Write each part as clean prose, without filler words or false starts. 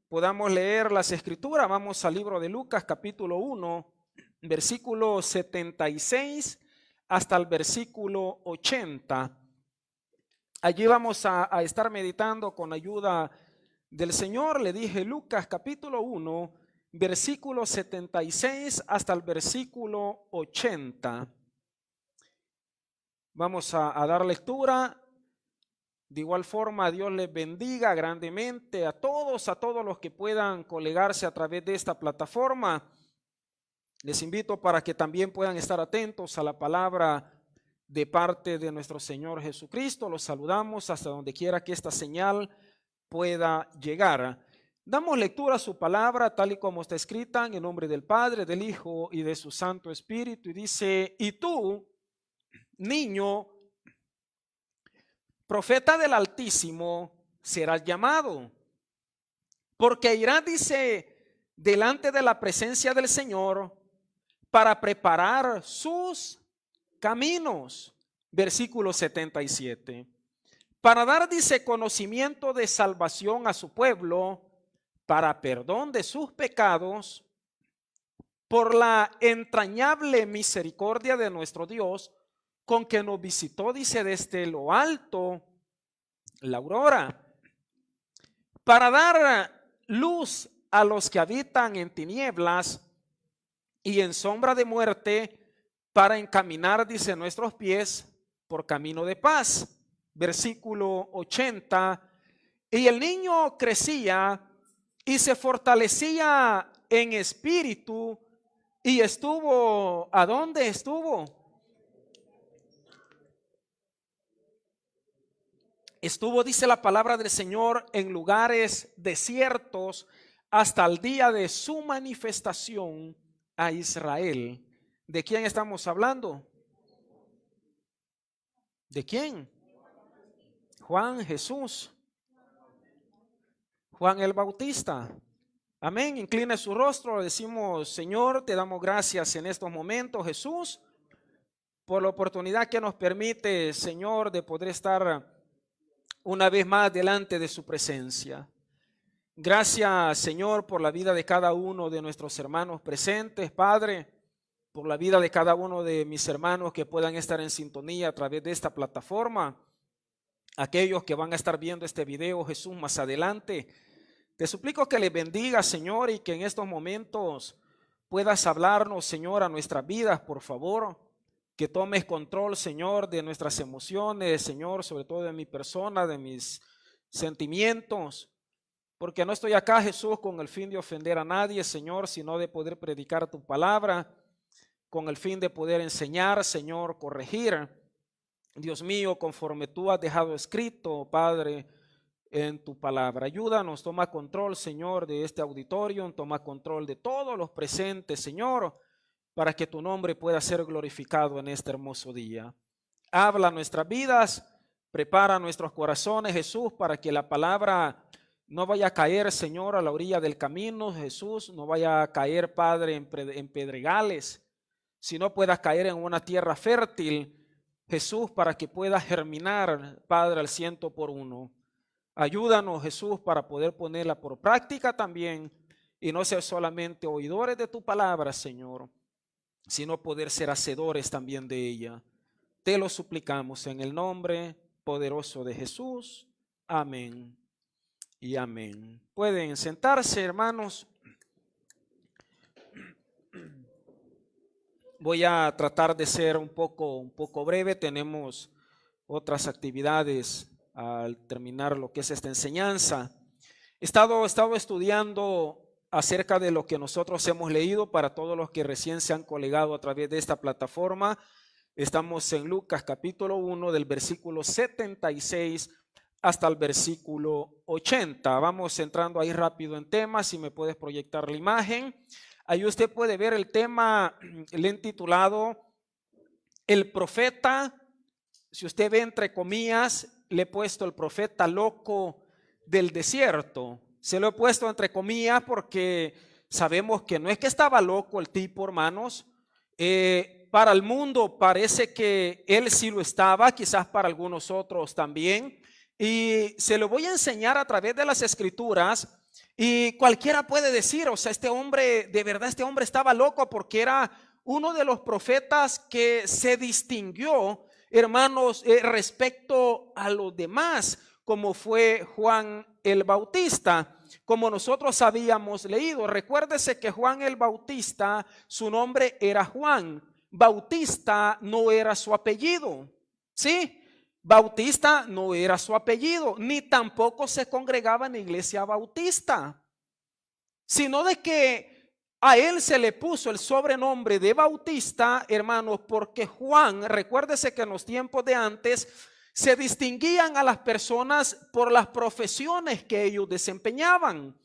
podamos leer las escrituras, vamos al libro de Lucas capítulo 1, versículo 76 hasta el versículo 80. Allí vamos a estar meditando con ayuda del Señor. Le dije Lucas capítulo 1, versículo 76 hasta el versículo 80. Vamos a dar lectura. De igual forma, Dios les bendiga grandemente a todos los que puedan colegarse a través de esta plataforma. Les invito para que también puedan estar atentos a la palabra de parte de nuestro Señor Jesucristo. Los saludamos hasta donde quiera que esta señal pueda llegar. Damos lectura a su palabra tal y como está escrita en el nombre del Padre, del Hijo y de su Santo Espíritu. Y dice: y tú, niño, profeta del Altísimo, serás llamado, porque irás, dice, delante de la presencia del Señor para preparar sus caminos. Versículo 77. Para dar, dice, conocimiento de salvación a su pueblo, para perdón de sus pecados, por la entrañable misericordia de nuestro Dios, con que nos visitó, dice, desde lo alto la aurora, para dar luz a los que habitan en tinieblas y en sombra de muerte, para encaminar, dice, nuestros pies por camino de paz. Versículo 80. Y el niño crecía y se fortalecía en espíritu, y estuvo, ¿a dónde estuvo? Estuvo, dice la palabra del Señor, en lugares desiertos hasta el día de su manifestación a Israel. ¿De quién estamos hablando? ¿De quién? Juan, Jesús, Juan el Bautista. Amén. Incline su rostro, le decimos: Señor, te damos gracias en estos momentos, Jesús, por la oportunidad que nos permite, Señor, de poder estar una vez más delante de su presencia. Gracias, Señor, por la vida de cada uno de nuestros hermanos presentes, Padre, por la vida de cada uno de mis hermanos que puedan estar en sintonía a través de esta plataforma, aquellos que van a estar viendo este video, Jesús, más adelante. Te suplico que les bendiga, Señor, y que en estos momentos puedas hablarnos, Señor, a nuestras vidas, por favor. Que tomes control, Señor, de nuestras emociones, Señor, sobre todo de mi persona, de mis sentimientos. Porque no estoy acá, Jesús, con el fin de ofender a nadie, Señor, sino de poder predicar tu palabra, con el fin de poder enseñar, Señor, corregir. Dios mío, conforme tú has dejado escrito, Padre, en tu palabra. Ayúdanos, toma control, Señor, de este auditorio, toma control de todos los presentes, Señor, para que tu nombre pueda ser glorificado en este hermoso día. Habla nuestras vidas, prepara nuestros corazones, Jesús, para que la palabra no vaya a caer, Señor, a la orilla del camino, Jesús, no vaya a caer, Padre, en pedregales, sino pueda caer en una tierra fértil, Jesús, para que pueda germinar, Padre, al 100%. Ayúdanos, Jesús, para poder ponerla por práctica también y no ser solamente oidores de tu palabra, Señor, sino poder ser hacedores también de ella. Te lo suplicamos en el nombre poderoso de Jesús. Amén y amén. Pueden sentarse, hermanos. Voy a tratar de ser un poco breve. Tenemos otras actividades al terminar lo que es esta enseñanza. He estado estudiando acerca de lo que nosotros hemos leído. Para todos los que recién se han colegado a través de esta plataforma, estamos en Lucas capítulo 1 del versículo 76 hasta el versículo 80. Vamos entrando ahí rápido en temas. Si me puedes proyectar la imagen. Ahí usted puede ver el tema, le he titulado El profeta. Si usted ve entre comillas, le he puesto el profeta loco del desierto. Se lo he puesto entre comillas porque sabemos que no es que estaba loco el tipo, hermanos. Para el mundo parece que él sí lo estaba, quizás para algunos otros también. Y se lo voy a enseñar a través de las escrituras Y cualquiera puede decir, o sea, este hombre, de verdad este hombre estaba loco porque era uno de los profetas que se distinguió, hermanos, respecto a los demás, como fue Juan el Bautista. Como nosotros habíamos leído, recuérdese que Juan el Bautista, su nombre era Juan. Bautista no era su apellido, ¿sí? Bautista no era su apellido, ni tampoco se congregaba en la iglesia bautista, sino de que a él se le puso el sobrenombre de Bautista, hermanos, porque Juan, recuérdese que en los tiempos de antes se distinguían a las personas por las profesiones que ellos desempeñaban.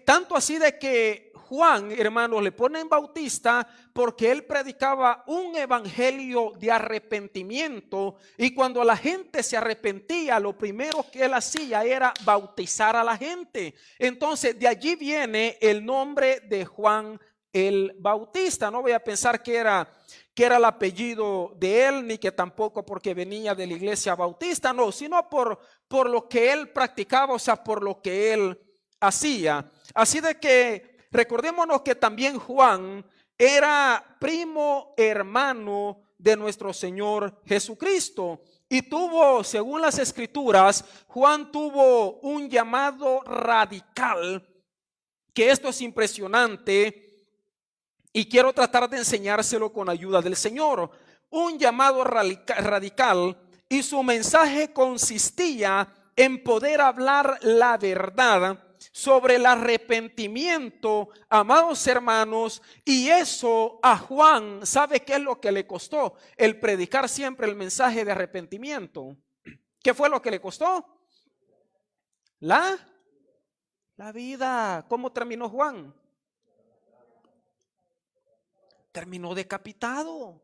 Tanto así de que Juan, hermanos, le ponen Bautista porque él predicaba un evangelio de arrepentimiento, y cuando la gente se arrepentía, lo primero que él hacía era bautizar a la gente. Entonces de allí viene el nombre de Juan el Bautista. No voy a pensar que era el apellido de él, ni que tampoco porque venía de la iglesia bautista, no, sino por lo que él practicaba, o sea, por lo que él hacía. Así de que recordémonos que también Juan era primo hermano de nuestro Señor Jesucristo, y tuvo, según las escrituras, Juan tuvo un llamado radical, que esto es impresionante y quiero tratar de enseñárselo con ayuda del Señor. Un llamado radical, y su mensaje consistía en poder hablar la verdad sobre el arrepentimiento, amados hermanos. Y eso a Juan, ¿sabe qué es lo que le costó? El predicar siempre el mensaje de arrepentimiento. ¿Qué fue lo que le costó? La vida. ¿Cómo terminó Juan? Terminó decapitado.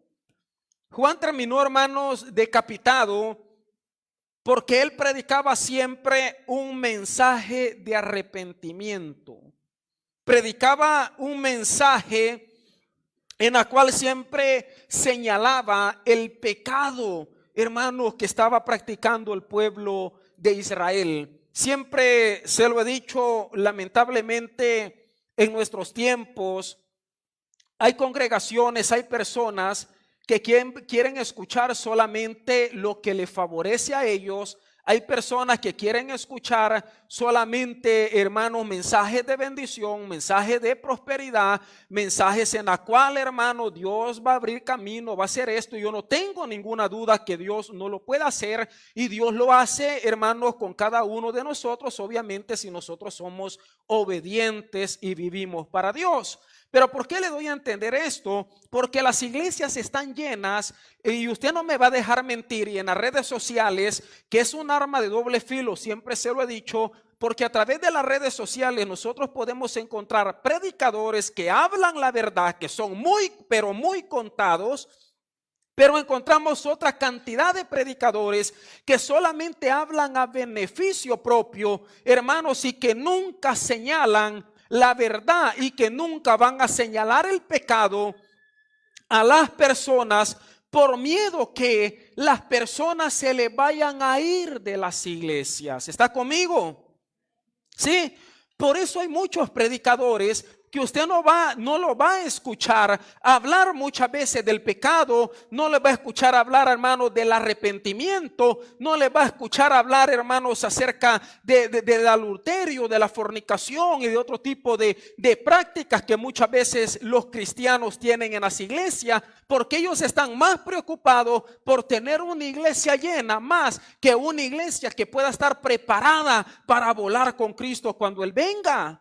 Juan terminó, hermanos, decapitado porque él predicaba siempre un mensaje de arrepentimiento. Predicaba un mensaje en el cual siempre señalaba el pecado, hermanos, que estaba practicando el pueblo de Israel. Siempre se lo he dicho, lamentablemente en nuestros tiempos hay congregaciones, hay personas que quieren escuchar solamente lo que les favorece a ellos. Hay personas que quieren escuchar solamente, hermanos, mensajes de bendición, mensajes de prosperidad, mensajes en la cual, hermano, Dios va a abrir camino, va a hacer esto. Yo no tengo ninguna duda que Dios no lo pueda hacer, y Dios lo hace, hermanos, con cada uno de nosotros, obviamente si nosotros somos obedientes y vivimos para Dios. Pero ¿por qué le doy a entender esto? Porque las iglesias están llenas, y usted no me va a dejar mentir, y en las redes sociales, que es un arma de doble filo, siempre se lo he dicho, porque a través de las redes sociales nosotros podemos encontrar predicadores que hablan la verdad, que son muy, pero muy contados. Pero encontramos otra cantidad de predicadores que solamente hablan a beneficio propio, hermanos, y que nunca señalan la verdad, y que nunca van a señalar el pecado a las personas por miedo que las personas se le vayan a ir de las iglesias. ¿Está conmigo? Sí, por eso hay muchos predicadores que usted no lo va a escuchar hablar muchas veces del pecado, no le va a escuchar hablar, hermanos, del arrepentimiento, no le va a escuchar hablar, hermanos, acerca del adulterio, de la fornicación y de otro tipo de prácticas que muchas veces los cristianos tienen en las iglesias, porque ellos están más preocupados por tener una iglesia llena, más que una iglesia que pueda estar preparada para volar con Cristo cuando Él venga.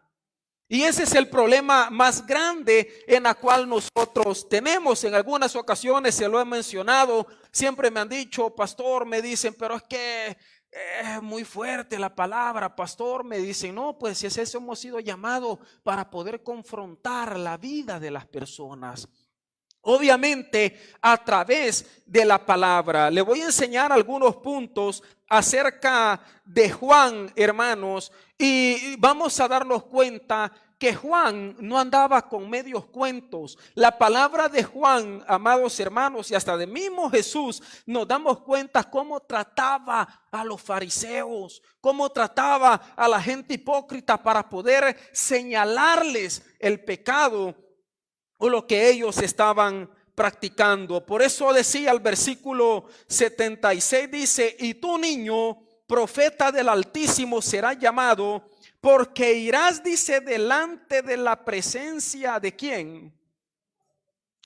Y ese es el problema más grande en la cual nosotros tenemos. En algunas ocasiones se lo he mencionado, siempre me han dicho, pastor, me dicen, pero es que es muy fuerte la palabra, pastor, me dicen. No, pues si es eso, hemos sido llamados para poder confrontar la vida de las personas. Obviamente a través de la palabra. Le voy a enseñar algunos puntos acerca de Juan, hermanos, y vamos a darnos cuenta que Juan no andaba con medios cuentos. La palabra de Juan, amados hermanos, y hasta de mismo Jesús, nos damos cuenta cómo trataba a los fariseos, cómo trataba a la gente hipócrita para poder señalarles el pecado o lo que ellos estaban practicando. Por eso decía el versículo 76, dice: y tú, niño, profeta del Altísimo serás llamado, porque irás, dice, delante de la presencia de ¿quién?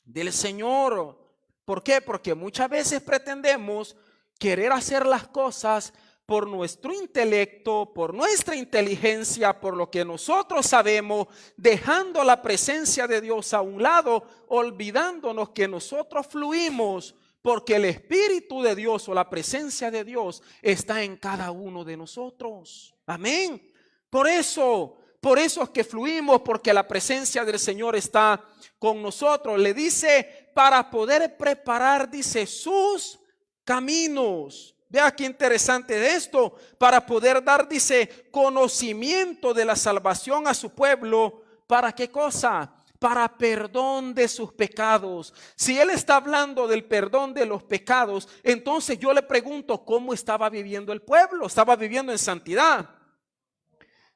Del Señor. ¿Por qué? Porque muchas veces pretendemos querer hacer las cosas por nuestro intelecto, por nuestra inteligencia, por lo que nosotros sabemos, dejando la presencia de Dios a un lado, olvidándonos que nosotros fluimos porque el Espíritu de Dios o la presencia de Dios está en cada uno de nosotros. Amén. Por eso es que fluimos, porque la presencia del Señor está con nosotros. Le dice, para poder preparar, dice, sus caminos. Vea qué interesante de esto, para poder dar, dice, conocimiento de la salvación a su pueblo. ¿Para qué cosa? Para perdón de sus pecados. Si él está hablando del perdón de los pecados, entonces yo le pregunto, ¿cómo estaba viviendo el pueblo? ¿Estaba viviendo en santidad?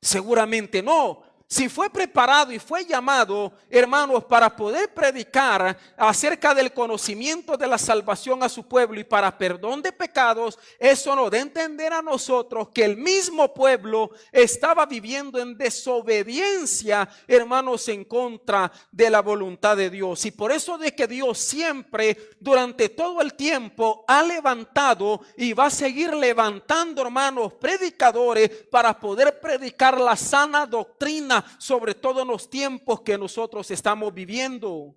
Seguramente no. Si fue preparado y fue llamado, hermanos, para poder predicar acerca del conocimiento de la salvación a su pueblo y para perdón de pecados, eso nos da a entender a nosotros que el mismo pueblo estaba viviendo en desobediencia, hermanos, en contra de la voluntad de Dios. Y por eso de que Dios siempre, durante todo el tiempo, ha levantado y va a seguir levantando, hermanos, predicadores para poder predicar la sana doctrina, sobre todo en los tiempos que nosotros estamos viviendo.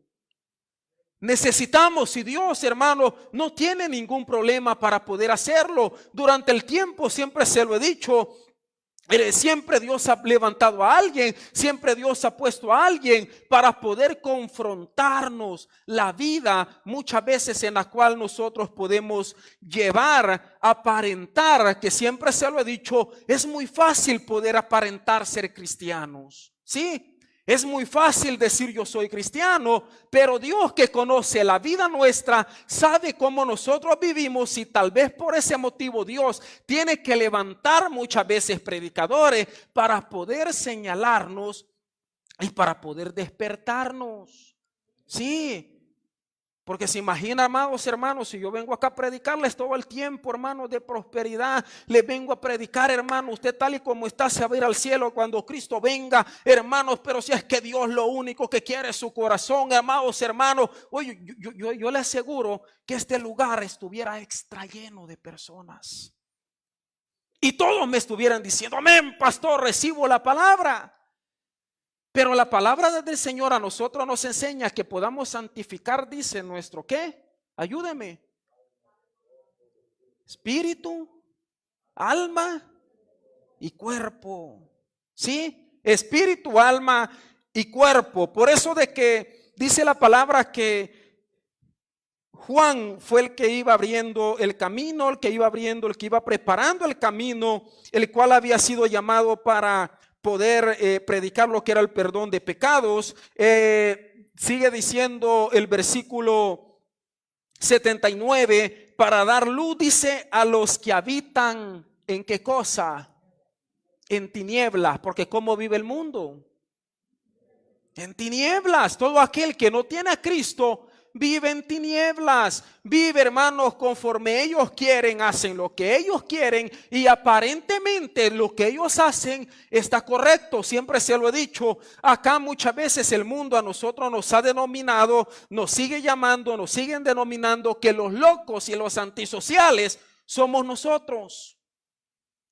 Necesitamos, y Dios, hermano, no tiene ningún problema para poder hacerlo. Durante el tiempo, siempre se lo he dicho, siempre Dios ha levantado a alguien, siempre Dios ha puesto a alguien para poder confrontarnos la vida, muchas veces en la cual nosotros podemos llevar, aparentar, que siempre se lo he dicho, es muy fácil poder aparentar ser cristianos, ¿sí? Es muy fácil decir yo soy cristiano, pero Dios, que conoce la vida nuestra, sabe cómo nosotros vivimos, y tal vez por ese motivo Dios tiene que levantar muchas veces predicadores para poder señalarnos y para poder despertarnos. Sí. Porque se imagina, amados hermanos, si yo vengo acá a predicarles todo el tiempo, hermanos, de prosperidad, les vengo a predicar, hermano, usted tal y como está se va a ir al cielo cuando Cristo venga, hermanos, pero si es que Dios lo único que quiere es su corazón, amados hermanos, oye, yo le aseguro que este lugar estuviera extra lleno de personas y todos me estuvieran diciendo, amén, pastor, recibo la palabra. Pero la palabra del Señor a nosotros nos enseña que podamos santificar, dice, nuestro ¿qué? Ayúdeme. Espíritu, alma y cuerpo. ¿Sí? Espíritu, alma y cuerpo. Por eso de que dice la palabra que Juan fue el que iba abriendo el camino, el que iba preparando el camino, el cual había sido llamado para poder predicar lo que era el perdón de pecados. Sigue diciendo el versículo 79, para dar luz, dice, a los que habitan ¿en qué cosa? En tinieblas, porque ¿cómo vive el mundo? En tinieblas. Todo aquel que no tiene a Cristo vive en tinieblas, vive, hermanos, conforme ellos quieren, hacen lo que ellos quieren y aparentemente lo que ellos hacen está correcto. Siempre se lo he dicho, acá muchas veces el mundo a nosotros nos ha denominado, nos sigue llamando, nos siguen denominando que los locos y los antisociales somos nosotros.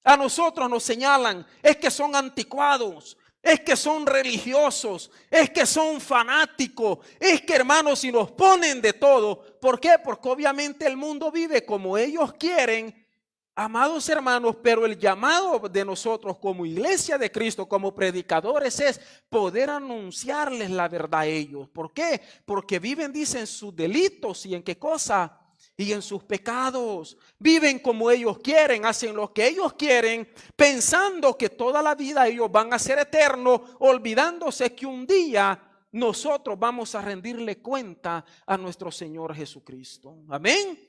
A nosotros nos señalan, es que son anticuados, es que son religiosos, es que son fanáticos, es que, hermanos, y nos ponen de todo. ¿Por qué? Porque obviamente el mundo vive como ellos quieren Amados hermanos, pero el llamado de nosotros como iglesia de Cristo, como predicadores, es poder anunciarles la verdad a ellos. ¿Por qué? Porque viven, dicen, sus delitos y en qué cosa, y en sus pecados. Viven como ellos quieren, hacen lo que ellos quieren, pensando que toda la vida ellos van a ser eternos, olvidándose que un día nosotros vamos a rendirle cuenta a nuestro Señor Jesucristo. Amén.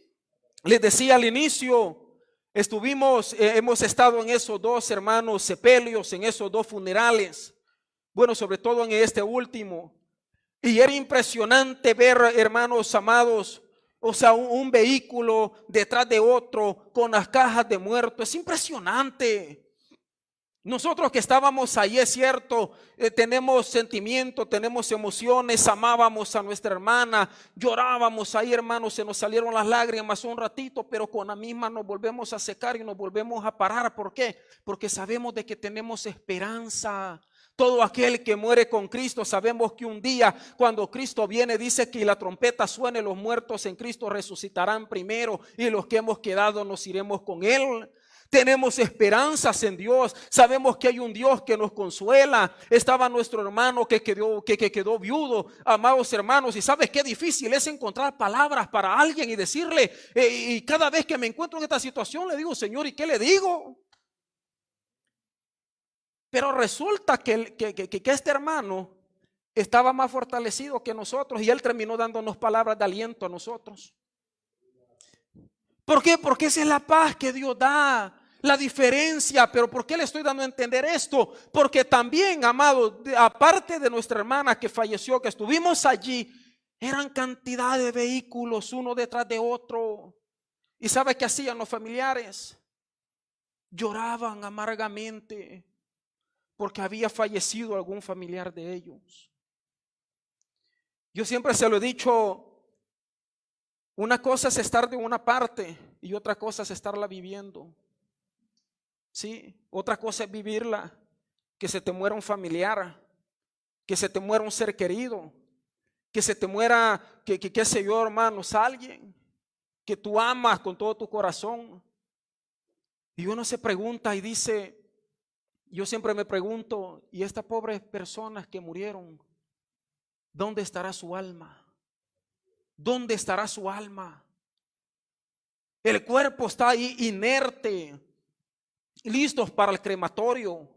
Les decía al inicio, hemos estado en esos dos hermanos sepelios, en esos dos funerales, bueno, sobre todo en este último, y era impresionante ver, hermanos amados, o sea, un vehículo detrás de otro con las cajas de muertos. Es impresionante. Nosotros que estábamos ahí, es cierto, tenemos sentimientos, tenemos emociones, amábamos a nuestra hermana, llorábamos ahí, hermanos, se nos salieron las lágrimas un ratito, pero con la misma nos volvemos a secar y nos volvemos a parar. ¿Por qué? Porque sabemos de que tenemos esperanza. Todo aquel que muere con Cristo, sabemos que un día cuando Cristo viene, dice que la trompeta suene, los muertos en Cristo resucitarán primero y los que hemos quedado nos iremos con Él. Tenemos esperanzas en Dios, sabemos que hay un Dios que nos consuela. Estaba nuestro hermano que quedó viudo, amados hermanos, y sabes qué difícil es encontrar palabras para alguien y decirle, y cada vez que me encuentro en esta situación le digo, Señor, ¿y qué le digo? Pero resulta que este hermano estaba más fortalecido que nosotros y él terminó dándonos palabras de aliento a nosotros. ¿Por qué? Porque esa es la paz que Dios da. La diferencia. Pero ¿por qué le estoy dando a entender esto? Porque también, amado, aparte de nuestra hermana que falleció, que estuvimos allí, eran cantidad de vehículos uno detrás de otro. ¿Y sabe qué hacían los familiares? Lloraban amargamente porque había fallecido algún familiar de ellos. Yo siempre se lo he dicho, una cosa es estar de una parte y otra cosa es estarla viviendo. Sí, otra cosa es vivirla, que se te muera un familiar, que se te muera un ser querido, que se te muera, qué sé yo, hermanos, alguien que tú amas con todo tu corazón. Y uno se pregunta y dice, yo siempre me pregunto, ¿y estas pobres personas que murieron, dónde estará su alma? ¿Dónde estará su alma? El cuerpo está ahí inerte, listos para el crematorio,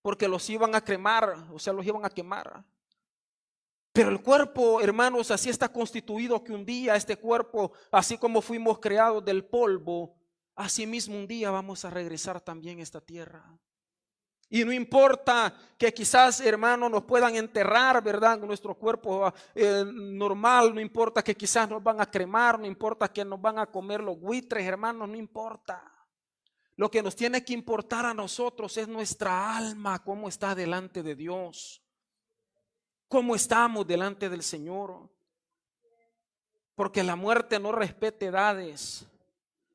porque los iban a cremar, o sea, los iban a quemar. Pero el cuerpo, hermanos, así está constituido que un día este cuerpo, así como fuimos creados del polvo, así mismo un día vamos a regresar también a esta tierra. Y no importa que quizás, hermanos, nos puedan enterrar, ¿verdad? Nuestro cuerpo normal, no importa que quizás nos van a cremar, no importa que nos van a comer los buitres, hermanos, no importa. Lo que nos tiene que importar a nosotros es nuestra alma, cómo está delante de Dios, cómo estamos delante del Señor. Porque la muerte no respeta edades,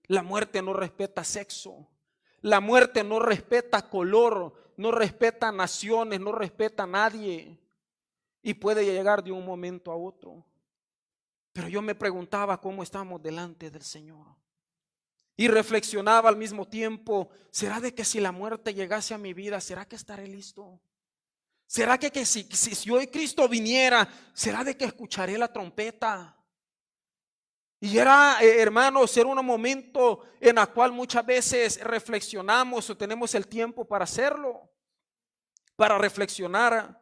la muerte no respeta sexo, la muerte no respeta color, no respeta naciones, no respeta a nadie y puede llegar de un momento a otro. Pero yo me preguntaba cómo estamos delante del Señor. Y reflexionaba al mismo tiempo, ¿será de que si la muerte llegase a mi vida, será que estaré listo? ¿Será que si hoy Cristo viniera, será de que escucharé la trompeta? Y era, hermanos, era un momento en el cual muchas veces reflexionamos o tenemos el tiempo para hacerlo, para reflexionar.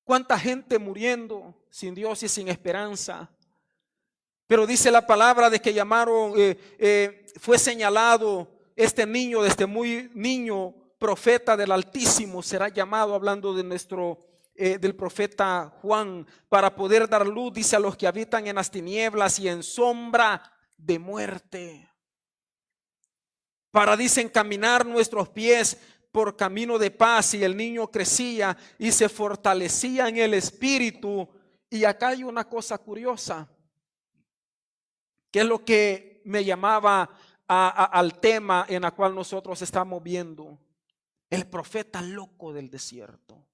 ¿Cuánta gente muriendo sin Dios y sin esperanza? Pero dice la palabra de que fue señalado este niño, desde muy niño, profeta del Altísimo, será llamado, hablando de del profeta Juan, para poder dar luz, dice, a los que habitan en las tinieblas y en sombra de muerte. Para, dice, encaminar nuestros pies por camino de paz. Y el niño crecía y se fortalecía en el espíritu. Y acá hay una cosa curiosa, que es lo que me llamaba al tema en el cual nosotros estamos viendo. El profeta loco del desierto.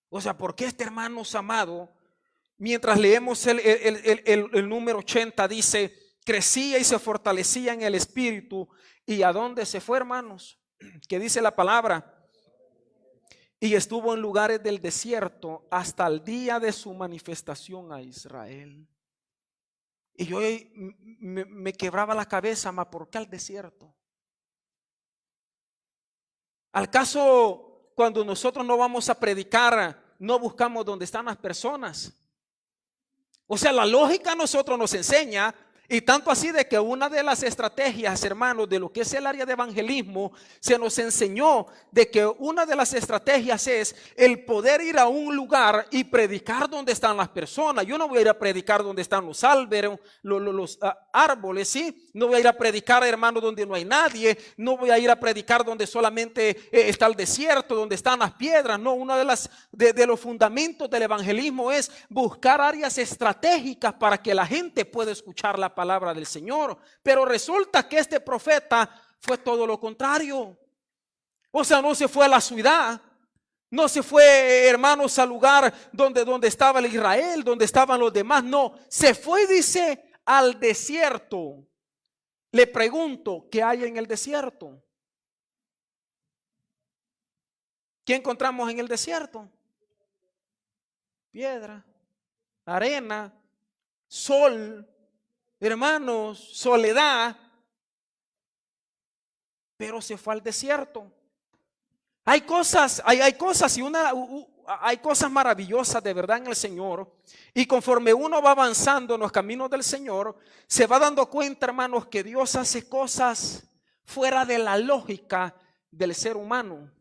O sea, porque este hermano amado, mientras leemos el número 80, dice crecía y se fortalecía en el espíritu. ¿Y a dónde se fue, hermanos? Que dice la palabra: y estuvo en lugares del desierto hasta el día de su manifestación a Israel. Y yo me quebraba la cabeza, ¿ma por qué al desierto? ¿Al caso cuando nosotros no vamos a predicar, no buscamos dónde están las personas? O sea, la lógica a nosotros nos enseña, y tanto así de que una de las estrategias, hermanos, de lo que es el área de evangelismo, se nos enseñó de que una de las estrategias es el poder ir a un lugar y predicar donde están las personas. Yo no voy a ir a predicar donde están los árboles, ¿sí? No voy a ir a predicar, hermano, donde no hay nadie. No voy a ir a predicar donde solamente está el desierto, donde están las piedras. No, uno de los fundamentos del evangelismo es buscar áreas estratégicas para que la gente pueda escuchar la palabra del Señor. Pero resulta que este profeta fue todo lo contrario. O sea, no se fue a la ciudad, no se fue, hermanos, al lugar donde estaba el Israel, donde estaban los demás. No, se fue, dice, al desierto. Le pregunto, ¿qué hay en el desierto? ¿Qué encontramos en el desierto? Piedra, arena, sol, hermanos, soledad. Pero se fue al desierto. Hay cosas maravillosas de verdad en el Señor. Y conforme uno va avanzando en los caminos del Señor, se va dando cuenta, hermanos, que Dios hace cosas fuera de la lógica del ser humano.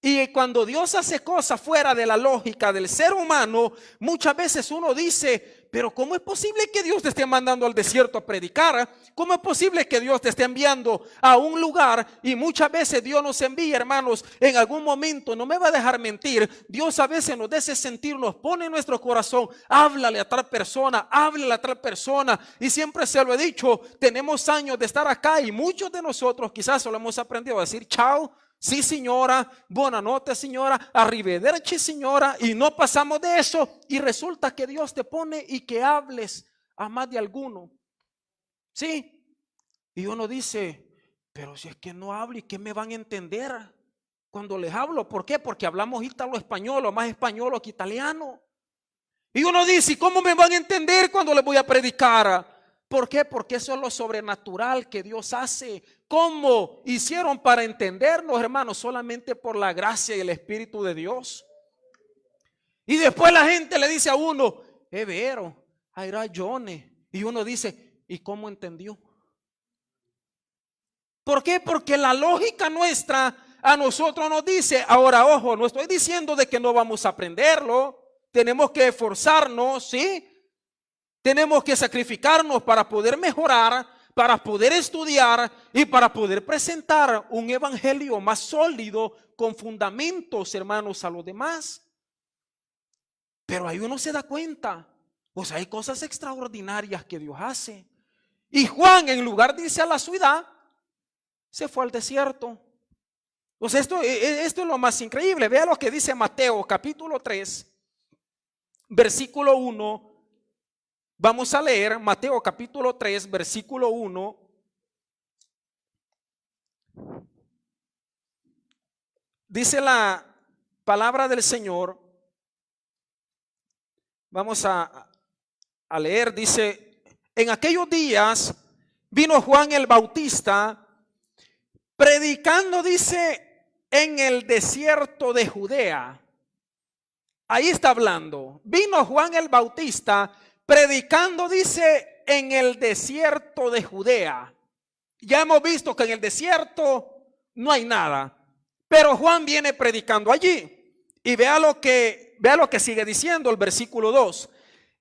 Y cuando Dios hace cosas fuera de la lógica del ser humano, muchas veces uno dice: pero ¿cómo es posible que Dios te esté mandando al desierto a predicar? ¿Cómo es posible que Dios te esté enviando a un lugar? Y muchas veces Dios nos envía, hermanos, en algún momento, no me va a dejar mentir, Dios a veces nos da ese sentir, nos pone en nuestro corazón: háblale a tal persona, háblale a tal persona. Y siempre se lo he dicho, tenemos años de estar acá y muchos de nosotros quizás solo hemos aprendido a decir chao, sí señora, buena noche señora, arrivederci señora, y no pasamos de eso. Y resulta que Dios te pone y que hables a más de alguno, ¿sí? Y uno dice: pero si es que no hablo, ¿y qué me van a entender cuando les hablo? ¿Por qué? Porque hablamos ítalo español, o más español que italiano. Y uno dice: ¿y cómo me van a entender cuando les voy a predicar? ¿Por qué? Porque eso es lo sobrenatural que Dios hace. ¿Cómo hicieron para entendernos, hermanos? Solamente por la gracia y el Espíritu de Dios. Y después la gente le dice a uno: es vero, era Johnny. Y uno dice: ¿y cómo entendió? ¿Por qué? Porque la lógica nuestra a nosotros nos dice. Ahora, ojo, no estoy diciendo de que no vamos a aprenderlo. Tenemos que esforzarnos, ¿sí? Tenemos que sacrificarnos para poder mejorar, para poder estudiar y para poder presentar un evangelio más sólido, con fundamentos, hermanos, a los demás. Pero ahí uno se da cuenta, o sea, hay cosas extraordinarias que Dios hace. Y Juan, en lugar de irse a la ciudad, se fue al desierto. O sea, esto es lo más increíble. Vea lo que dice Mateo capítulo 3, versículo 1. Vamos a leer Mateo capítulo 3, versículo 1. Dice la palabra del Señor. Vamos a leer. Dice: en aquellos días vino Juan el Bautista predicando, dice, en el desierto de Judea. Ahí está hablando. Vino Juan el Bautista predicando, dice, en el desierto de Judea. Ya hemos visto que en el desierto no hay nada, pero Juan viene predicando allí. Y vea lo que sigue diciendo el versículo 2.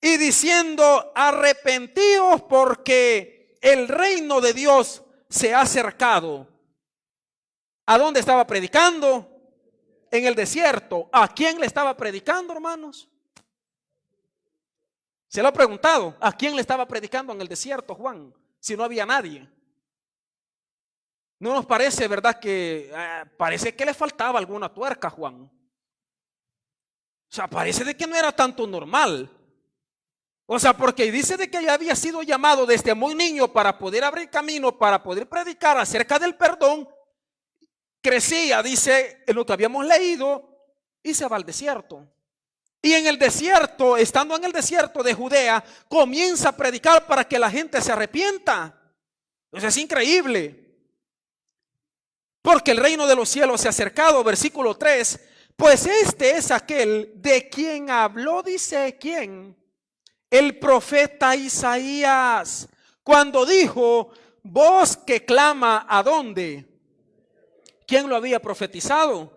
Y diciendo: arrepentíos, porque el reino de Dios se ha acercado. ¿A dónde estaba predicando? En el desierto. ¿A quién le estaba predicando, hermanos? ¿Se lo ha preguntado? ¿A quién le estaba predicando en el desierto Juan? Si no había nadie. ¿No nos parece, verdad, que parece que le faltaba alguna tuerca a Juan? O sea, parece de que no era tanto normal. O sea, porque dice de que ya había sido llamado desde muy niño para poder abrir camino, para poder predicar acerca del perdón. Crecía, dice en lo que habíamos leído, y se va al desierto. Y en el desierto, estando en el desierto de Judea, comienza a predicar para que la gente se arrepienta. Eso es increíble. Porque el reino de los cielos se ha acercado, versículo 3. Pues este es aquel de quien habló, dice quién, el profeta Isaías, cuando dijo: voz que clama, ¿a dónde? ¿Quién lo había profetizado?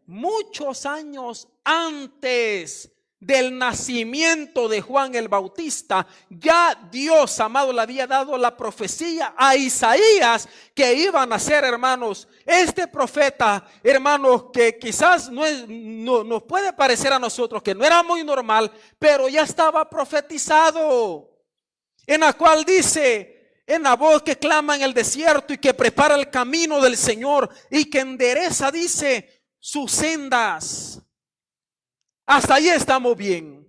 Muchos años antes del nacimiento de Juan el Bautista, ya Dios, amado, le había dado la profecía a Isaías que iba a nacer, hermanos. Este profeta, hermanos, que quizás no nos puede parecer a nosotros que no era muy normal, pero ya estaba profetizado, en la cual dice: en la voz que clama en el desierto y que prepara el camino del Señor y que endereza, dice, sus sendas. Hasta ahí estamos bien.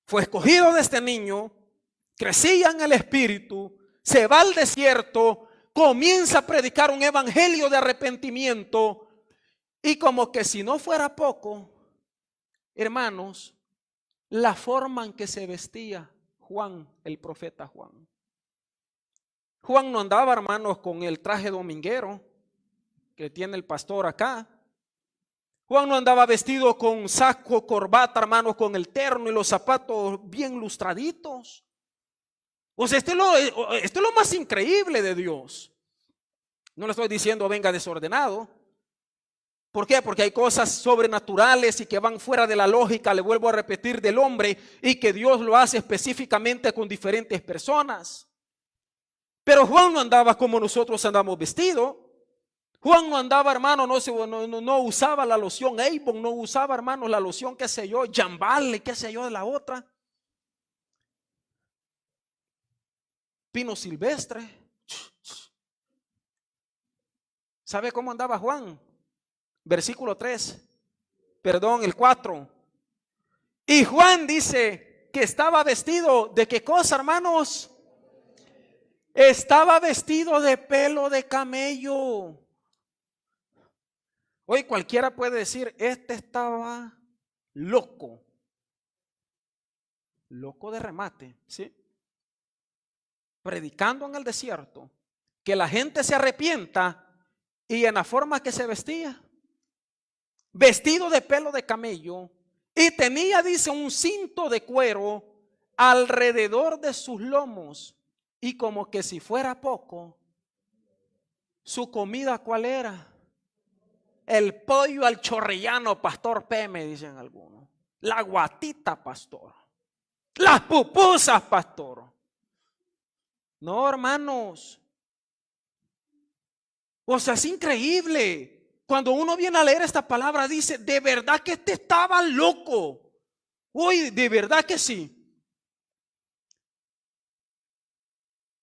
Fue escogido de este niño, crecía en el espíritu, se va al desierto, comienza a predicar un evangelio de arrepentimiento, y como que si no fuera poco, hermanos, la forma en que se vestía Juan, el profeta Juan. Juan no andaba, hermanos, con el traje dominguero que tiene el pastor acá. Juan no andaba vestido con saco, corbata, hermanos, con el terno y los zapatos bien lustraditos. O sea, esto es lo más increíble de Dios. No le estoy diciendo venga desordenado. ¿Por qué? Porque hay cosas sobrenaturales y que van fuera de la lógica, le vuelvo a repetir, del hombre, y que Dios lo hace específicamente con diferentes personas. Pero Juan no andaba como nosotros andamos vestidos. Juan no andaba, hermano, no usaba la loción Avon, no usaba, hermano, la loción, qué sé yo, Jambal, qué sé yo, de la otra. Pino silvestre. ¿Sabe cómo andaba Juan? Versículo 3, perdón, el 4. Y Juan dice que estaba vestido ¿de qué cosa, hermanos? Estaba vestido de pelo de camello. Hoy cualquiera puede decir: este estaba loco. Loco de remate, ¿sí? Predicando en el desierto, que la gente se arrepienta, y en la forma que se vestía, vestido de pelo de camello, y tenía, dice, un cinto de cuero alrededor de sus lomos, y como que si fuera poco, su comida, ¿cuál era? El pollo al chorrillano, pastor P, me dicen algunos. La guatita, pastor. Las pupusas, pastor. No, hermanos. O sea, es increíble. Cuando uno viene a leer esta palabra, dice: de verdad que este estaba loco. Uy, de verdad que sí.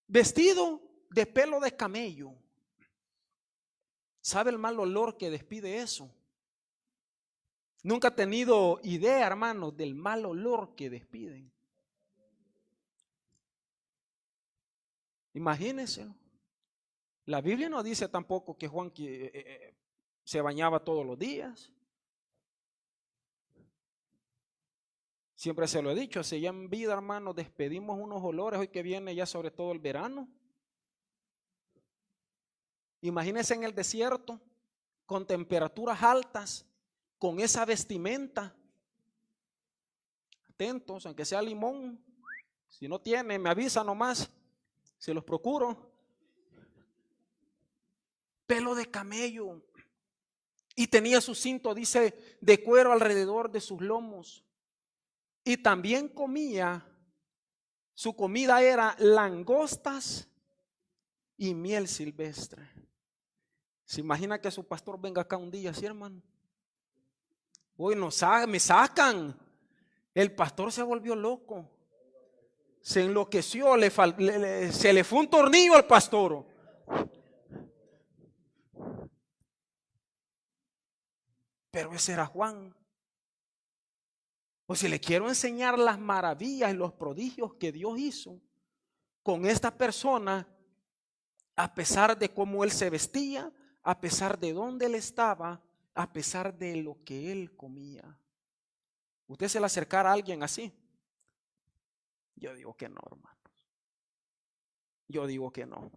Vestido de pelo de camello. ¿Sabe el mal olor que despide eso? Nunca he tenido idea, hermanos, del mal olor que despiden. Imagínense. La Biblia no dice tampoco que Juan se bañaba todos los días. Siempre se lo he dicho, si ya en vida, hermano, despedimos unos olores hoy que viene ya, sobre todo el verano. Imagínense en el desierto, con temperaturas altas, con esa vestimenta. Atentos, aunque sea limón. Si no tiene, me avisa nomás, se los procuro. Pelo de camello. Y tenía su cinto, dice, de cuero alrededor de sus lomos. Y también comía, su comida era langostas y miel silvestre. ¿Se imagina que su pastor venga acá un día así, hermano? Hoy me sacan. El pastor se volvió loco. Se enloqueció, se le fue un tornillo al pastor. Pero ese era Juan. O si le quiero enseñar las maravillas y los prodigios que Dios hizo con esta persona, a pesar de cómo él se vestía, a pesar de dónde él estaba, a pesar de lo que él comía. ¿Usted se le acercara a alguien así? Yo digo que no, hermanos. Yo digo que no.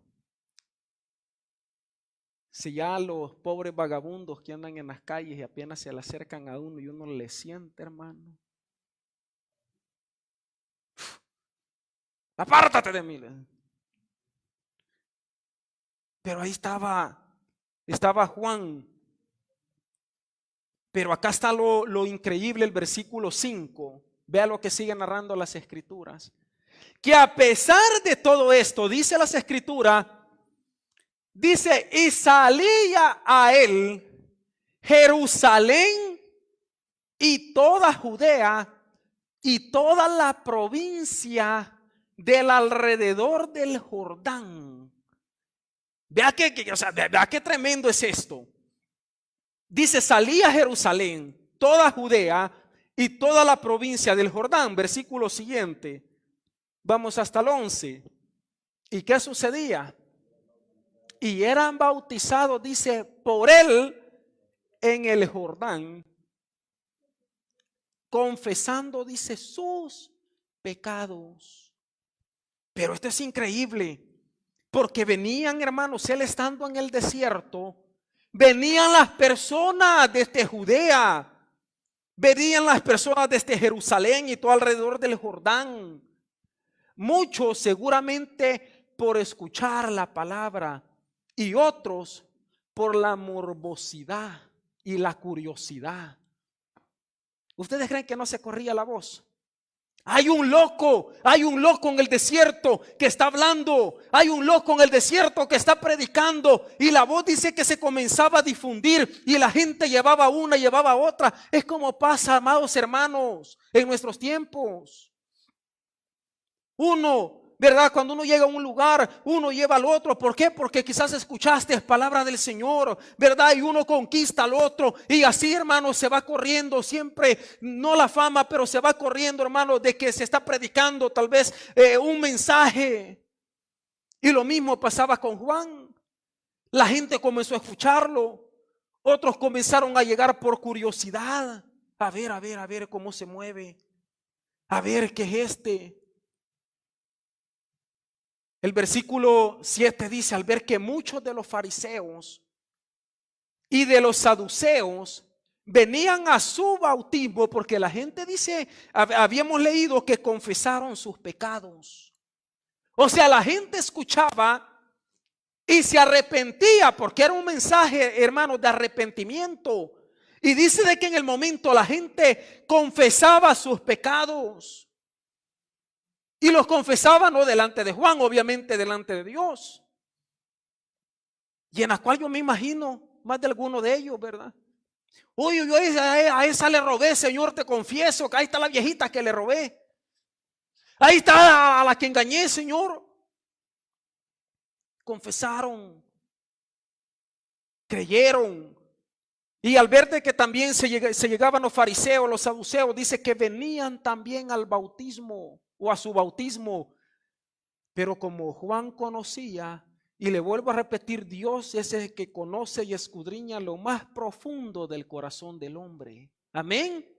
Si ya los pobres vagabundos que andan en las calles y apenas se le acercan a uno y uno le siente, hermano, apártate de mí. Pero ahí estaba Juan. Pero acá está lo increíble, el versículo 5. Vea lo que sigue narrando las escrituras. Que a pesar de todo esto, dice las escrituras, dice, y salía a él Jerusalén y toda Judea y toda la provincia del alrededor del Jordán. Vea qué tremendo es esto. Dice, salía Jerusalén, toda Judea y toda la provincia del Jordán. Versículo siguiente. Vamos hasta el 11. ¿Y qué sucedía? Y eran bautizados, dice, por él en el Jordán, confesando, dice, sus pecados. Pero esto es increíble, porque venían, hermanos, él estando en el desierto, venían las personas desde Judea, venían las personas desde Jerusalén y todo alrededor del Jordán. Muchos seguramente por escuchar la palabra y otros por la morbosidad y la curiosidad. ¿Ustedes creen que no se corría la voz? Hay un loco en el desierto que está hablando, hay un loco en el desierto que está predicando, y la voz dice que se comenzaba a difundir y la gente llevaba una, llevaba otra. Es como pasa, amados hermanos, en nuestros tiempos. Uno, ¿verdad? Cuando uno llega a un lugar, uno lleva al otro. ¿Por qué? Porque quizás escuchaste palabra del Señor, ¿verdad? Y uno conquista al otro. Y así, hermano, se va corriendo siempre, no la fama, pero se va corriendo, hermano, de que se está predicando tal vez un mensaje. Y lo mismo pasaba con Juan. La gente comenzó a escucharlo. Otros comenzaron a llegar por curiosidad. A ver cómo se mueve. A ver qué es este. El versículo 7 dice, al ver que muchos de los fariseos y de los saduceos venían a su bautismo, porque la gente dice, habíamos leído que confesaron sus pecados. O sea, la gente escuchaba y se arrepentía, porque era un mensaje, hermano, de arrepentimiento. Y dice de que en el momento la gente confesaba sus pecados. Y los confesaba no delante de Juan, obviamente delante de Dios. Y en la cual yo me imagino más de alguno de ellos, ¿verdad? Oye, yo a esa le robé, Señor, te confieso que ahí está la viejita que le robé. Ahí está a la que engañé, Señor. Confesaron, creyeron. Y al ver de que también se llegaban los fariseos, los saduceos, dice que venían también al bautismo o a su bautismo. Pero como Juan conocía, y le vuelvo a repetir, Dios es el que conoce y escudriña lo más profundo del corazón del hombre. Amén.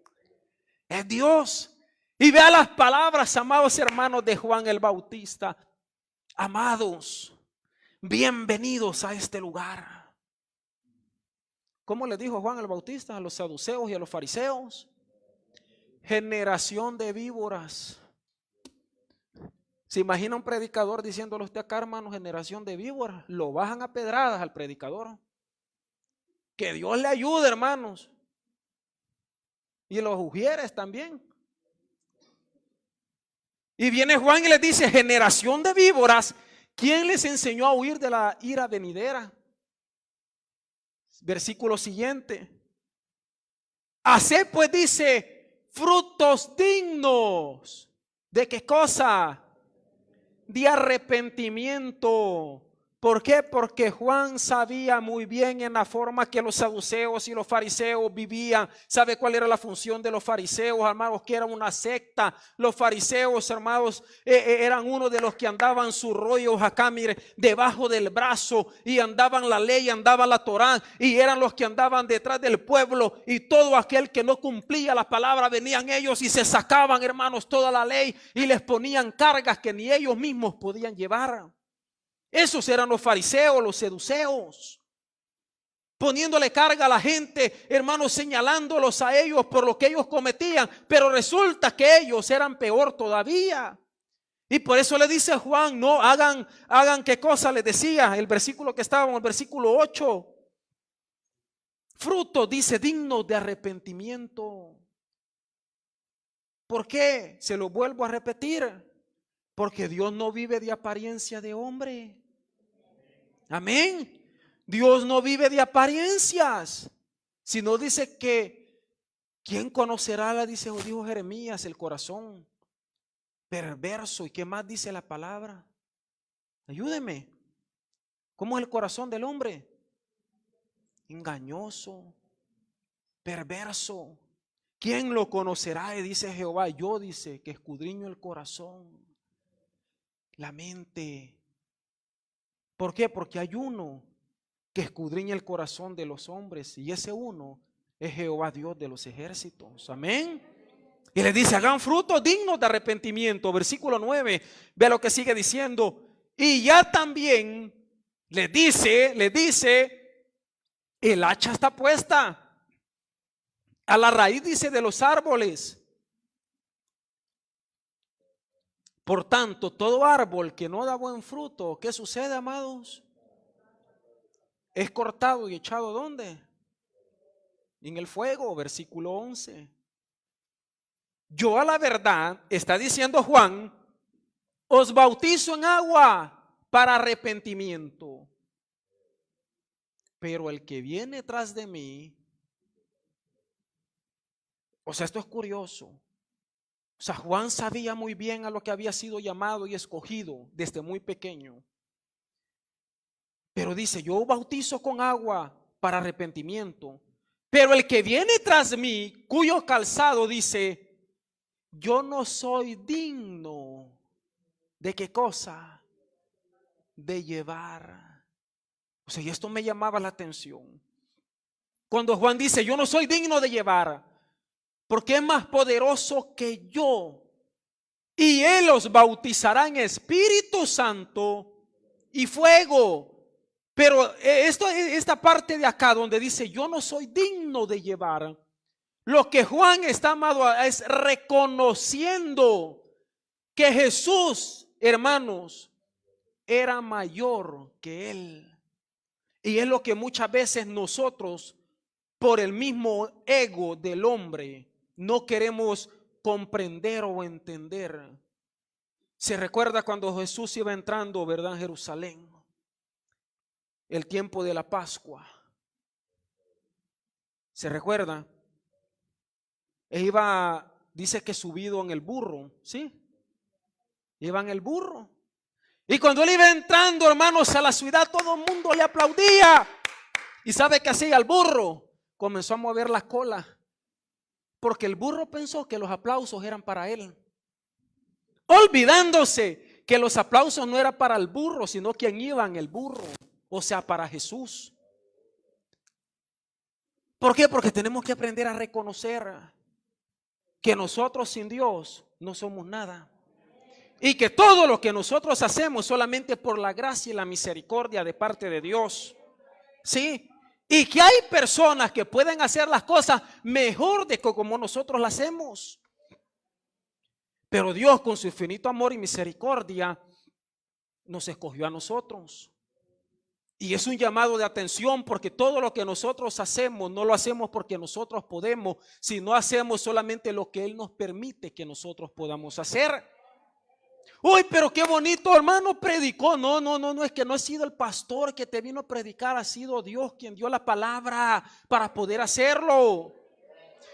Es Dios. Y vea las palabras, amados hermanos, de Juan el Bautista. Amados, bienvenidos a este lugar. ¿Cómo le dijo Juan el Bautista a los saduceos y a los fariseos? Generación de víboras. ¿Se imagina un predicador diciéndole a usted acá, hermano, generación de víboras? Lo bajan a pedradas al predicador. Que Dios le ayude, hermanos. Y los ujieres también. Y viene Juan y les dice, generación de víboras, ¿quién les enseñó a huir de la ira venidera? Versículo siguiente. Haced pues, dice, frutos dignos. ¿De qué cosa? De arrepentimiento. ¿Por qué? Porque Juan sabía muy bien en la forma que los saduceos y los fariseos vivían. ¿Sabe cuál era la función de los fariseos, hermanos? Que era una secta. Los fariseos, hermanos, eran uno de los que andaban sus rollos acá, mire, debajo del brazo, y andaban la ley, andaban la Torá, y eran los que andaban detrás del pueblo, y todo aquel que no cumplía la palabra, venían ellos y se sacaban, hermanos, toda la ley y les ponían cargas que ni ellos mismos podían llevar. Esos eran los fariseos, los saduceos, poniéndole carga a la gente, hermanos, señalándolos a ellos por lo que ellos cometían. Pero resulta que ellos eran peor todavía. Y por eso le dice Juan, no hagan qué cosa les decía, el versículo que estábamos, el versículo 8. Fruto, dice, digno de arrepentimiento. ¿Por qué? Se lo vuelvo a repetir. Porque Dios no vive de apariencia de hombre. Amén. Dios no vive de apariencias, sino dice que ¿quién conocerá, dijo Jeremías, el corazón perverso? ¿Y qué más dice la palabra? Ayúdeme. ¿Cómo es el corazón del hombre? Engañoso, perverso. ¿Quién lo conocerá? Y dice Jehová, yo, dice, que escudriño el corazón, la mente. ¿Por qué? Porque hay uno que escudriña el corazón de los hombres, y ese uno es Jehová Dios de los ejércitos. Amén. Y le dice, hagan frutos dignos de arrepentimiento. Versículo 9, ve lo que sigue diciendo. Y ya también le dice, el hacha está puesta a la raíz, dice, de los árboles. Por tanto, todo árbol que no da buen fruto, ¿qué sucede, amados? Es cortado y echado ¿dónde? En el fuego. Versículo 11. Yo a la verdad, está diciendo Juan, os bautizo en agua para arrepentimiento. Pero el que viene tras de mí, o sea, esto es curioso. O sea, Juan sabía muy bien a lo que había sido llamado y escogido desde muy pequeño. Pero dice, yo bautizo con agua para arrepentimiento. Pero el que viene tras mí, cuyo calzado, dice, yo no soy digno de qué cosa, de llevar. O sea, y esto me llamaba la atención. Cuando Juan dice, yo no soy digno de llevar, porque es más poderoso que yo. Y él los bautizará en Espíritu Santo y fuego. Pero esta parte de acá donde dice, yo no soy digno de llevar, lo que Juan está, amado, es reconociendo que Jesús, hermanos, era mayor que él. Y es lo que muchas veces nosotros, por el mismo ego del hombre, no queremos comprender o entender. Se recuerda cuando Jesús iba entrando, ¿verdad?, en Jerusalén, el tiempo de la Pascua. ¿Se recuerda? E iba, dice que subido en el burro, ¿sí? Iba en el burro. Y cuando él iba entrando, hermanos, a la ciudad, todo el mundo le aplaudía. ¿Y sabe qué hacía el burro? Comenzó a mover la cola, porque el burro pensó que los aplausos eran para él, olvidándose que los aplausos no eran para el burro, sino quien iba en el burro, o sea, para Jesús. ¿Por qué? Porque tenemos que aprender a reconocer que nosotros sin Dios no somos nada, y que todo lo que nosotros hacemos solamente por la gracia y la misericordia de parte de Dios. ¿Sí? Y que hay personas que pueden hacer las cosas mejor de como nosotros las hacemos. Pero Dios, con su infinito amor y misericordia, nos escogió a nosotros. Y es un llamado de atención, porque todo lo que nosotros hacemos no lo hacemos porque nosotros podemos, sino hacemos solamente lo que Él nos permite que nosotros podamos hacer. Uy, pero qué bonito, hermano, predicó. No, es que no ha sido el pastor que te vino a predicar, ha sido Dios quien dio la palabra para poder hacerlo.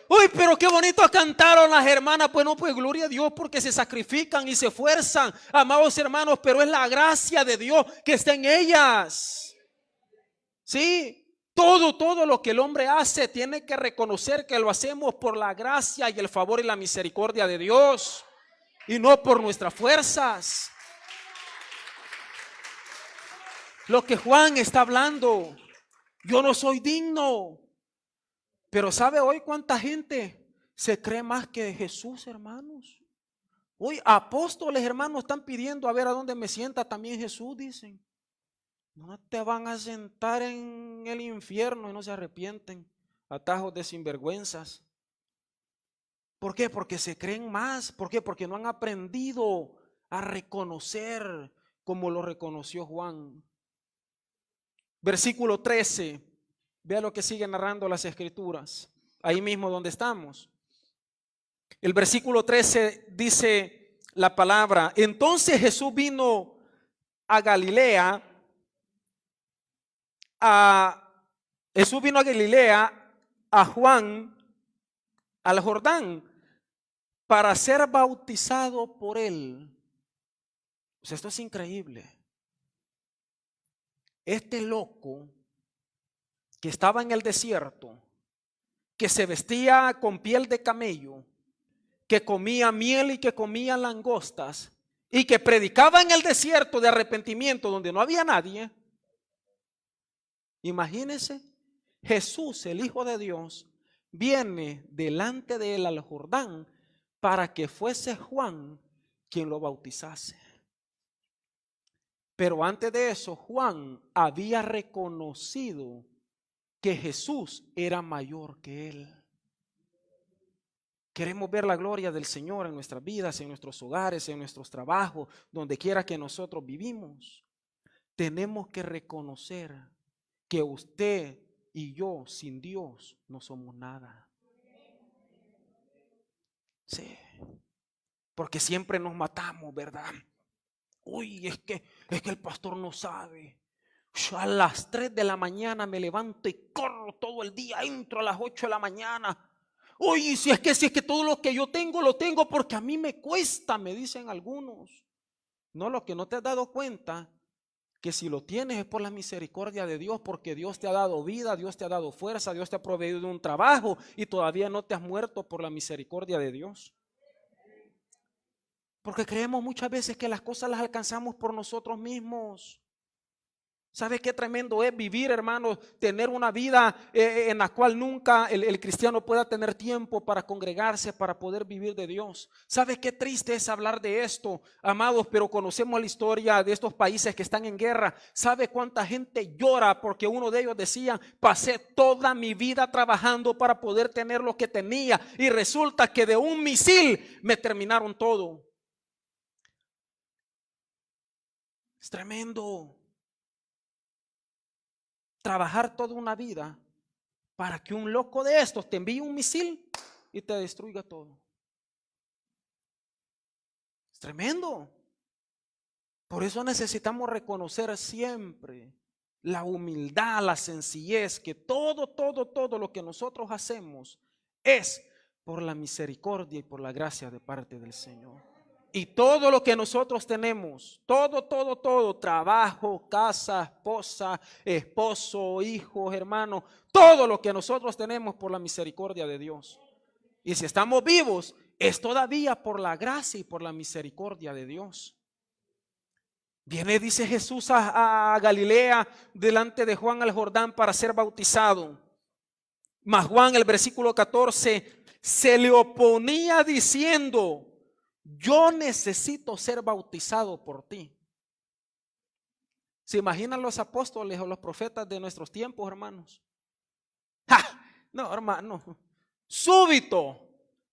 Uy, pero qué bonito cantaron las hermanas. Pues no, pues gloria a Dios porque se sacrifican y se esfuerzan, amados hermanos, pero es la gracia de Dios que está en ellas. Sí. Todo lo que el hombre hace tiene que reconocer que lo hacemos por la gracia y el favor y la misericordia de Dios y no por nuestras fuerzas. Lo que Juan está hablando, yo no soy digno. Pero ¿sabe hoy cuánta gente se cree más que Jesús, hermanos? Hoy apóstoles, hermanos, están pidiendo a ver a dónde me sienta también Jesús, dicen. No te van a sentar en el infierno y no se arrepienten. Atajos de sinvergüenzas. ¿Por qué? Porque se creen más. ¿Por qué? Porque no han aprendido a reconocer como lo reconoció Juan. Versículo 13. Vea lo que sigue narrando las escrituras. Ahí mismo donde estamos. El versículo 13 dice la palabra: entonces Jesús vino a Galilea. Jesús vino a Galilea, a Juan, al Jordán, para ser bautizado por él. O sea, esto es increíble. Este loco que estaba en el desierto, que se vestía con piel de camello, que comía miel y que comía langostas, y que predicaba en el desierto de arrepentimiento donde no había nadie. Imagínense, Jesús, el Hijo de Dios, viene delante de él al Jordán para que fuese Juan quien lo bautizase. Pero antes de eso, Juan había reconocido que Jesús era mayor que él. Queremos ver la gloria del Señor en nuestras vidas, en nuestros hogares, en nuestros trabajos, donde quiera que nosotros vivimos. Tenemos que reconocer que usted y yo sin Dios no somos nada. Sí, porque siempre nos matamos, ¿verdad? Uy, es que el pastor no sabe. A las 3 de la mañana me levanto y corro todo el día, entro a las 8 de la mañana. Uy, si es que todo lo que yo tengo lo tengo porque a mí me cuesta, me dicen algunos. No, lo que no te has dado cuenta, que si lo tienes es por la misericordia de Dios, porque Dios te ha dado vida, Dios te ha dado fuerza, Dios te ha proveído de un trabajo y todavía no te has muerto por la misericordia de Dios. Porque creemos muchas veces que las cosas las alcanzamos por nosotros mismos. ¿Sabe qué tremendo es vivir, hermanos? Tener una vida en la cual nunca el cristiano pueda tener tiempo para congregarse, para poder vivir de Dios. ¿Sabe qué triste es hablar de esto, amados? Pero conocemos la historia de estos países que están en guerra. ¿Sabe cuánta gente llora? Porque uno de ellos decía: pasé toda mi vida trabajando para poder tener lo que tenía y resulta que de un misil me terminaron todo. Es tremendo. Trabajar toda una vida para que un loco de estos te envíe un misil y te destruya todo. Es tremendo. Por eso necesitamos reconocer siempre la humildad, la sencillez, que todo lo que nosotros hacemos es por la misericordia y por la gracia de parte del Señor. Y todo lo que nosotros tenemos, todo, trabajo, casa, esposa, esposo, hijos, hermanos, todo lo que nosotros tenemos por la misericordia de Dios. Y si estamos vivos, es todavía por la gracia y por la misericordia de Dios. Viene, dice Jesús, a Galilea delante de Juan al Jordán para ser bautizado. Mas Juan, el versículo 14, se le oponía diciendo: yo necesito ser bautizado por ti. ¿Se imaginan los apóstoles o los profetas de nuestros tiempos, hermanos? ¡Ja! No, hermano, súbito,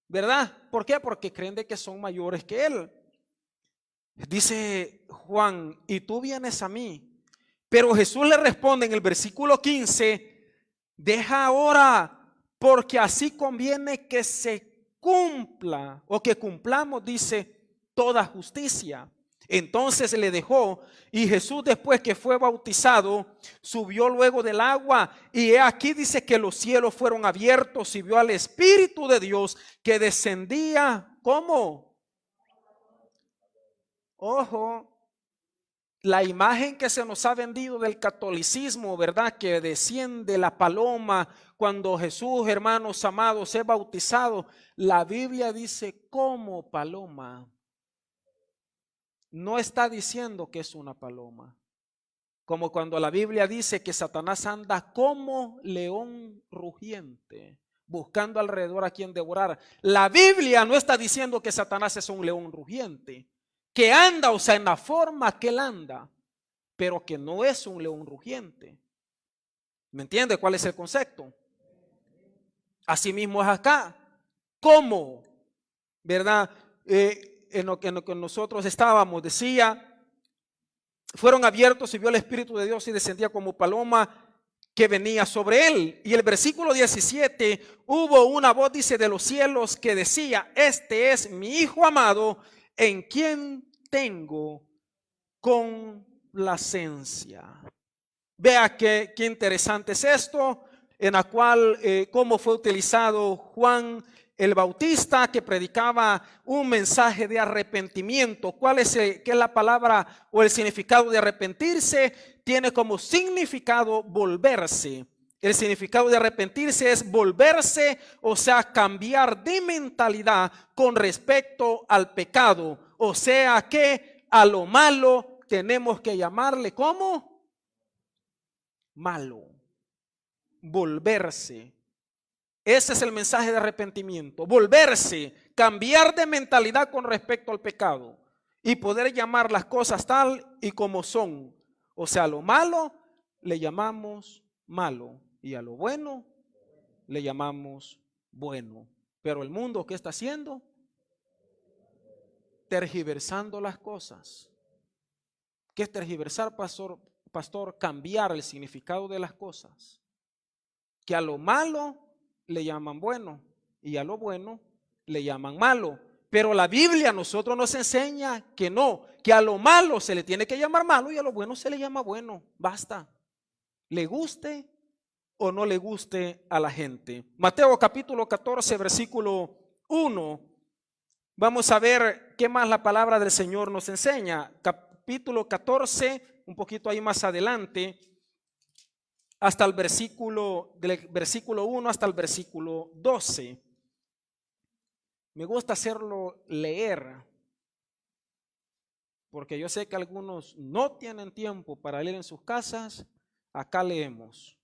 ¿verdad? ¿Por qué? Porque creen de que son mayores que él. Dice Juan: y tú vienes a mí. Pero Jesús le responde en el versículo 15: deja ahora, porque así conviene que se cumpla o que cumplamos, dice, toda justicia. Entonces le dejó, y Jesús, después que fue bautizado, subió luego del agua, y he aquí dice que los cielos fueron abiertos y vio al Espíritu de Dios que descendía. ¿Cómo? Ojo, la imagen que se nos ha vendido del catolicismo, ¿verdad? Que desciende la paloma cuando Jesús, hermanos amados, es bautizado. La Biblia dice como paloma. No está diciendo que es una paloma. Como cuando la Biblia dice que Satanás anda como león rugiente, buscando alrededor a quien devorar. La Biblia no está diciendo que Satanás es un león rugiente, que anda, o sea, en la forma que él anda, pero que no es un león rugiente. ¿Me entiende cuál es el concepto? Así mismo es acá. ¿Cómo? ¿Verdad? En lo que nosotros estábamos, decía, fueron abiertos y vio el Espíritu de Dios y descendía como paloma que venía sobre él. Y el versículo 17, hubo una voz, dice, de los cielos que decía, este es mi Hijo amado, en quien tengo complacencia. Vea qué interesante es esto, en la cual, cómo fue utilizado Juan el Bautista, que predicaba un mensaje de arrepentimiento. ¿Cuál es qué es la palabra o el significado de arrepentirse? Tiene como significado volverse. El significado de arrepentirse es volverse, o sea, cambiar de mentalidad con respecto al pecado. O sea que a lo malo tenemos que llamarle ¿cómo? Malo. Volverse. Ese es el mensaje de arrepentimiento. Volverse, cambiar de mentalidad con respecto al pecado y poder llamar las cosas tal y como son. O sea, a lo malo le llamamos malo y a lo bueno le llamamos bueno. Pero el mundo, ¿qué está haciendo? Tergiversando las cosas. ¿Qué es tergiversar, pastor? Cambiar el significado de las cosas. Que a lo malo le llaman bueno y a lo bueno le llaman malo. Pero la Biblia a nosotros nos enseña que no, que a lo malo se le tiene que llamar malo y a lo bueno se le llama bueno. Basta. Le guste o no le guste a la gente. Mateo capítulo 14, versículo 1. Vamos a ver qué más la palabra del Señor nos enseña. Capítulo 14, un poquito ahí más adelante, hasta el del versículo 1 hasta el versículo 12. Me gusta hacerlo leer, porque yo sé que algunos no tienen tiempo para leer en sus casas. Acá leemos.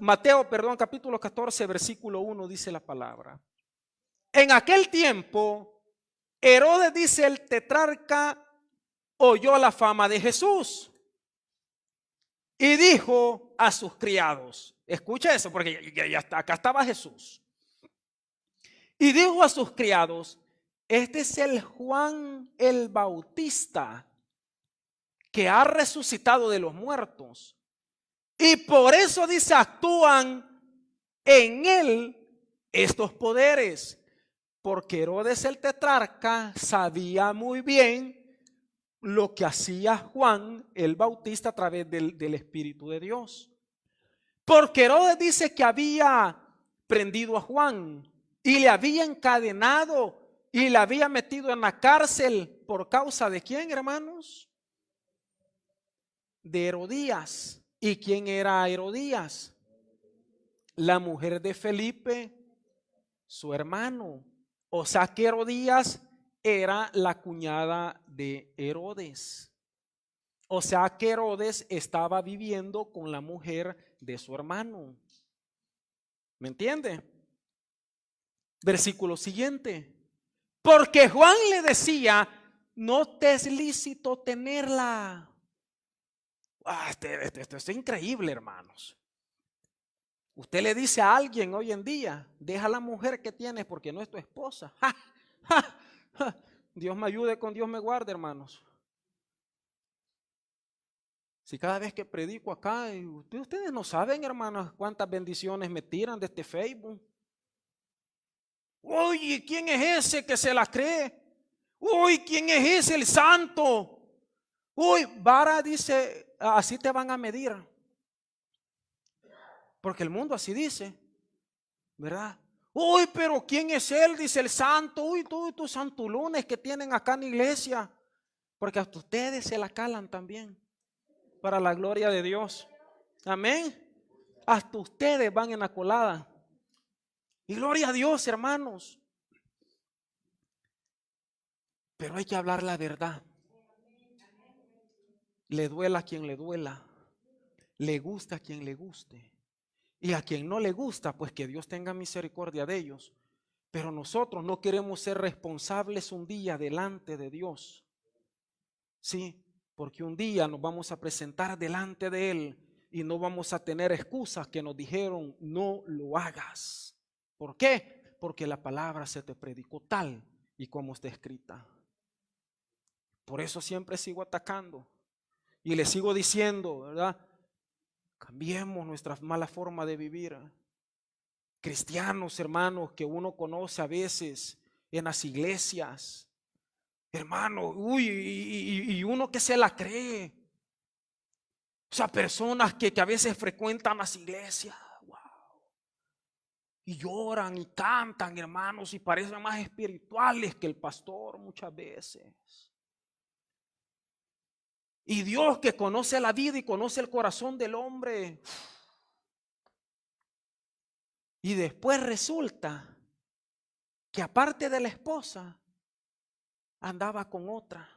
Mateo, capítulo 14, versículo 1 dice la palabra. En aquel tiempo, Herodes, dice el tetrarca, oyó la fama de Jesús y dijo a sus criados, escucha eso porque acá estaba Jesús, y dijo a sus criados, este es el Juan el Bautista que ha resucitado de los muertos, y por eso dice actúan en él estos poderes, porque Herodes el tetrarca sabía muy bien lo que hacía Juan el Bautista a través del Espíritu de Dios. Porque Herodes dice que había prendido a Juan y le había encadenado y le había metido en la cárcel por causa de ¿quién, hermanos? De Herodías. ¿Y quién era Herodías? La mujer de Felipe, su hermano. O sea que Herodías era la cuñada de Herodes. O sea que Herodes estaba viviendo con la mujer de su hermano. ¿Me entiende? Versículo siguiente. Porque Juan le decía, no te es lícito tenerla. Esto es increíble, hermanos. Usted le dice a alguien hoy en día, deja a la mujer que tienes porque no es tu esposa. ¡Ja! ¡Ja! ¡Ja! Dios me ayude, con Dios me guarde, hermanos. Si cada vez que predico acá, ustedes no saben, hermanos, cuántas bendiciones me tiran de este Facebook. Oye, ¿quién es ese que se la cree? Uy, ¿quién es ese? El santo. Uy, vara, dice, así te van a medir. Porque el mundo así dice, ¿verdad? Uy, pero ¿quién es él? Dice el santo. Uy, tú tus santulones que tienen acá en la iglesia. Porque hasta ustedes se la calan también. Para la gloria de Dios. Amén. Hasta ustedes van en la colada. Y gloria a Dios, hermanos. Pero hay que hablar la verdad. Le duela a quien le duela. Le gusta a quien le guste. Y a quien no le gusta, pues que Dios tenga misericordia de ellos. Pero nosotros no queremos ser responsables un día delante de Dios. Sí, porque un día nos vamos a presentar delante de Él y no vamos a tener excusas que nos dijeron no lo hagas. ¿Por qué? Porque la palabra se te predicó tal y como está escrita. Por eso siempre sigo atacando y le sigo diciendo, ¿verdad? Cambiemos nuestra mala forma de vivir. Cristianos, hermanos, que uno conoce a veces en las iglesias, hermano, uy, y uno que se la cree. O sea, personas que a veces frecuentan las iglesias, wow, y lloran y cantan, hermanos, y parecen más espirituales que el pastor muchas veces. Y Dios, que conoce la vida y conoce el corazón del hombre. Y después resulta que aparte de la esposa, andaba con otra.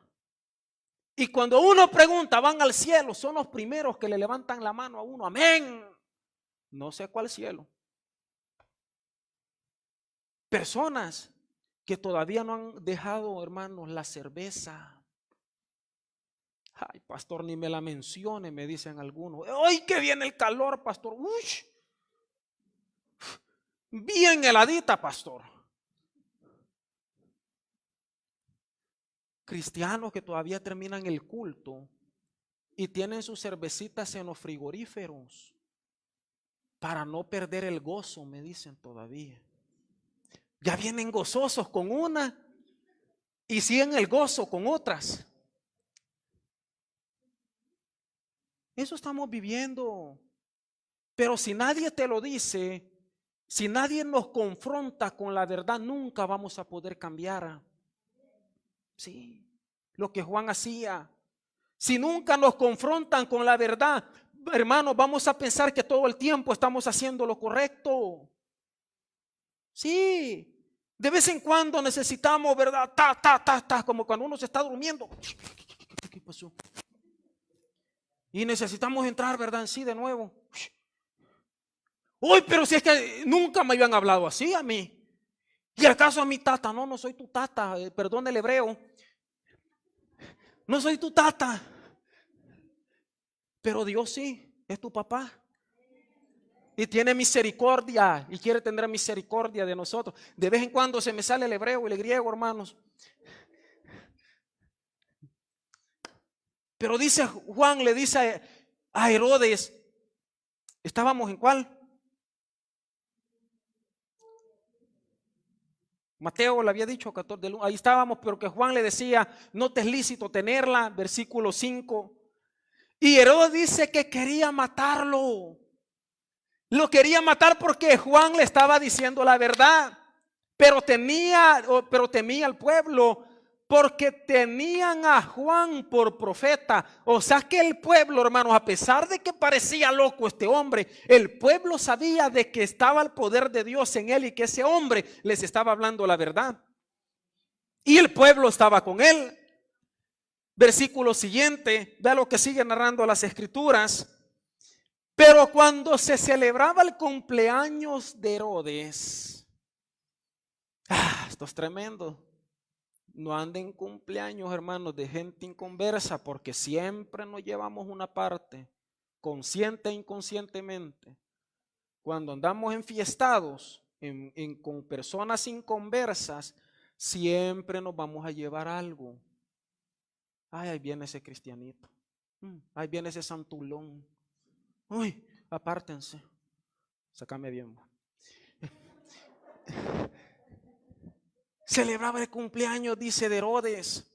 Y cuando uno pregunta, van al cielo, son los primeros que le levantan la mano a uno. Amén. No sé cuál cielo. Personas que todavía no han dejado, hermanos, la cerveza. Ay, pastor, ni me la mencione, me dicen algunos. Ay, que viene el calor, pastor. Uy, bien heladita, pastor. Cristianos que todavía terminan el culto y tienen sus cervecitas en los frigoríferos para no perder el gozo, me dicen todavía. Ya vienen gozosos con una y siguen el gozo con otras. Eso estamos viviendo. Pero si nadie te lo dice, si nadie nos confronta con la verdad, nunca vamos a poder cambiar. Sí, lo que Juan hacía. Si nunca nos confrontan con la verdad, hermanos, vamos a pensar que todo el tiempo estamos haciendo lo correcto. Sí, de vez en cuando necesitamos, ¿verdad? Como cuando uno se está durmiendo. ¿Qué pasó? Y necesitamos entrar, ¿verdad? En sí de nuevo. Uy, pero si es que nunca me habían hablado así a mí. ¿Y acaso a mi tata? No, no soy tu tata, perdón el hebreo. No soy tu tata. Pero Dios sí, es tu papá. Y tiene misericordia y quiere tener misericordia de nosotros. De vez en cuando se me sale el hebreo y el griego, hermanos. Pero dice Juan, le dice a Herodes, ¿estábamos en cuál? Mateo le había dicho 14, ahí estábamos, pero que Juan le decía, no te es lícito tenerla, versículo 5. Y Herodes dice que quería matarlo. Lo quería matar porque Juan le estaba diciendo la verdad, pero temía al pueblo porque tenían a Juan por profeta. O sea que el pueblo, hermanos, a pesar de que parecía loco este hombre, el pueblo sabía de que estaba el poder de Dios en él y que ese hombre les estaba hablando la verdad. Y el pueblo estaba con él. Versículo siguiente, vea lo que sigue narrando las escrituras. Pero cuando se celebraba el cumpleaños de Herodes, esto es tremendo. No anden cumpleaños, hermanos, de gente inconversa, porque siempre nos llevamos una parte, consciente e inconscientemente. Cuando andamos enfiestados con personas inconversas, siempre nos vamos a llevar algo. Ay, ahí viene ese cristianito. Ahí viene ese santulón. Uy, apártense. Sácame bien. celebraba el cumpleaños, dice, de Herodes.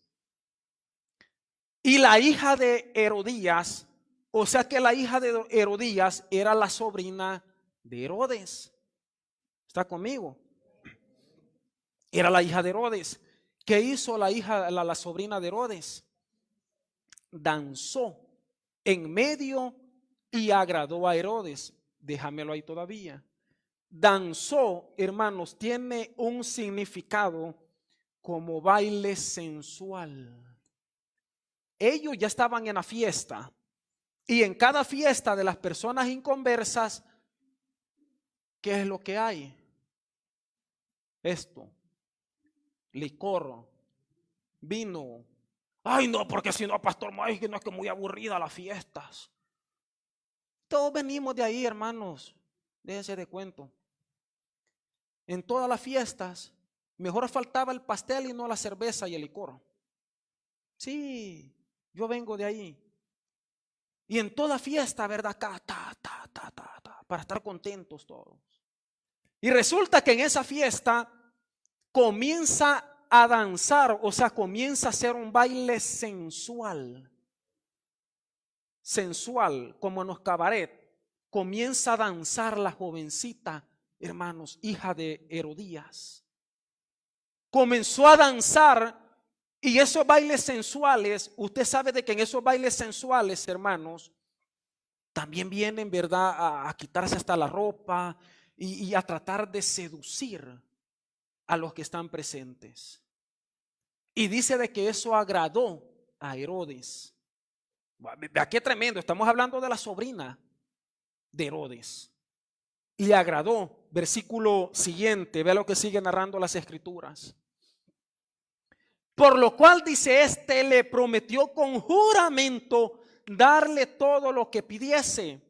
Y la hija de Herodías, o sea que la hija de Herodías era la sobrina de Herodes. ¿Está conmigo? Era la hija de Herodes. ¿Qué hizo la sobrina de Herodes? Danzó en medio y agradó a Herodes. Déjamelo ahí todavía. Danzó, hermanos, tiene un significado como baile sensual. Ellos ya estaban en la fiesta, y en cada fiesta de las personas inconversas, ¿qué es lo que hay? Esto, licor, vino. Ay, no, porque si no, pastor, no, es que muy aburrida las fiestas. Todos venimos de ahí, hermanos. Déjense de cuento. En todas las fiestas, mejor faltaba el pastel y no la cerveza y el licor. Sí, yo vengo de ahí. Y en toda fiesta, ¿verdad? Acá, para estar contentos todos. Y resulta que en esa fiesta comienza a danzar, o sea, comienza a hacer un baile sensual. Sensual, como en los cabaret. Comienza a danzar la jovencita, hermanos, hija de Herodías. Comenzó a danzar, y esos bailes sensuales, usted sabe de que en esos bailes sensuales, hermanos, también vienen, ¿verdad?, a quitarse hasta la ropa y a tratar de seducir a los que están presentes. Y dice de que eso agradó a Herodes. Vea qué tremendo, estamos hablando de la sobrina de Herodes. Le agradó. Versículo siguiente, vea lo que sigue narrando las escrituras. Por lo cual, dice, le prometió con juramento darle todo lo que pidiese.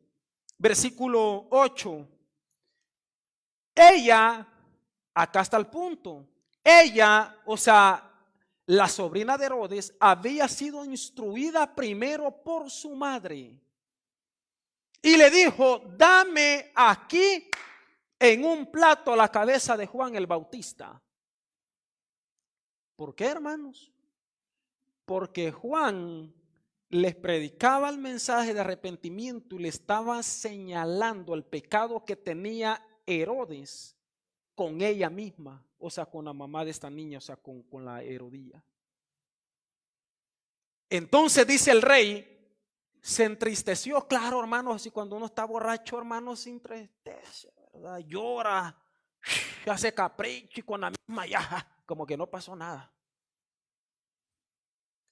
Versículo 8. Ella, acá está el punto. Ella, o sea, la sobrina de Herodes, había sido instruida primero por su madre. Y le dijo, dame aquí en un plato la cabeza de Juan el Bautista. ¿Por qué, hermanos? Porque Juan les predicaba el mensaje de arrepentimiento y le estaba señalando el pecado que tenía Herodes con ella misma, o sea, con la mamá de esta niña, o sea, con la Herodía. Entonces dice el rey, se entristeció. Claro, hermanos, así cuando uno está borracho, hermanos, se entristece, ¿verdad? Llora, hace capricho y con la misma ya, como que no pasó nada.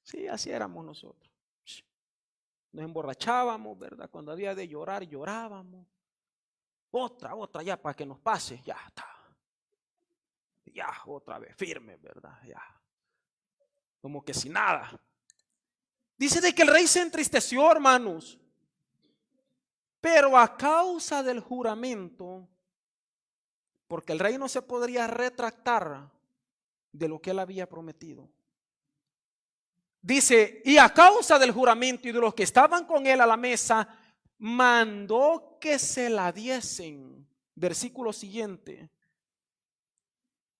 Sí, así éramos nosotros. Nos emborrachábamos, ¿verdad? Cuando había de llorar, llorábamos. Otra, ya para que nos pase, ya está. Ya, otra vez, firme, ¿verdad? Ya. Como que sin nada. Dice de que el rey se entristeció, hermanos. Pero a causa del juramento, porque el rey no se podría retractar de lo que él había prometido. Dice, y a causa del juramento y de los que estaban con él a la mesa, mandó que se la diesen. Versículo siguiente.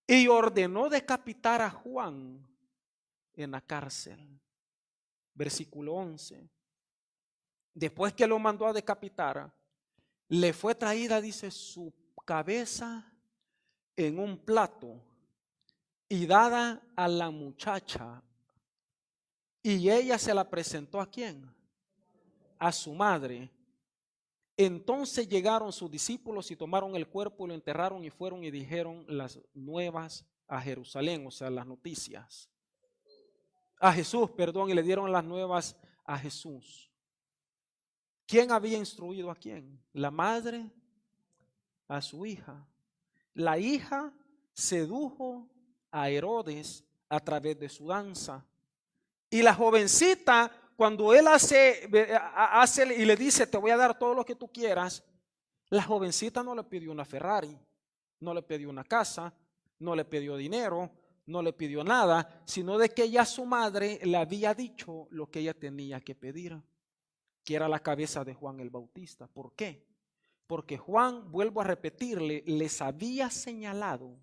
Y ordenó decapitar a Juan en la cárcel. Versículo 11. Después que lo mandó a decapitar, le fue traída, dice, su cabeza en un plato y dada a la muchacha. Y ella se la presentó ¿a quién? A su madre. Entonces llegaron sus discípulos y tomaron el cuerpo y lo enterraron y fueron y dijeron las nuevas a Jerusalén, o sea, las noticias. A Jesús, perdón, y le dieron las nuevas a Jesús. ¿Quién había instruido a quién? La madre a su hija. La hija sedujo a Herodes a través de su danza. Y la jovencita, cuando él hace y le dice, te voy a dar todo lo que tú quieras, la jovencita no le pidió una Ferrari, no le pidió una casa, no le pidió dinero, no le pidió nada, sino de que ya su madre le había dicho lo que ella tenía que pedir, que era la cabeza de Juan el Bautista. ¿Por qué? Porque Juan, vuelvo a repetirle, les había señalado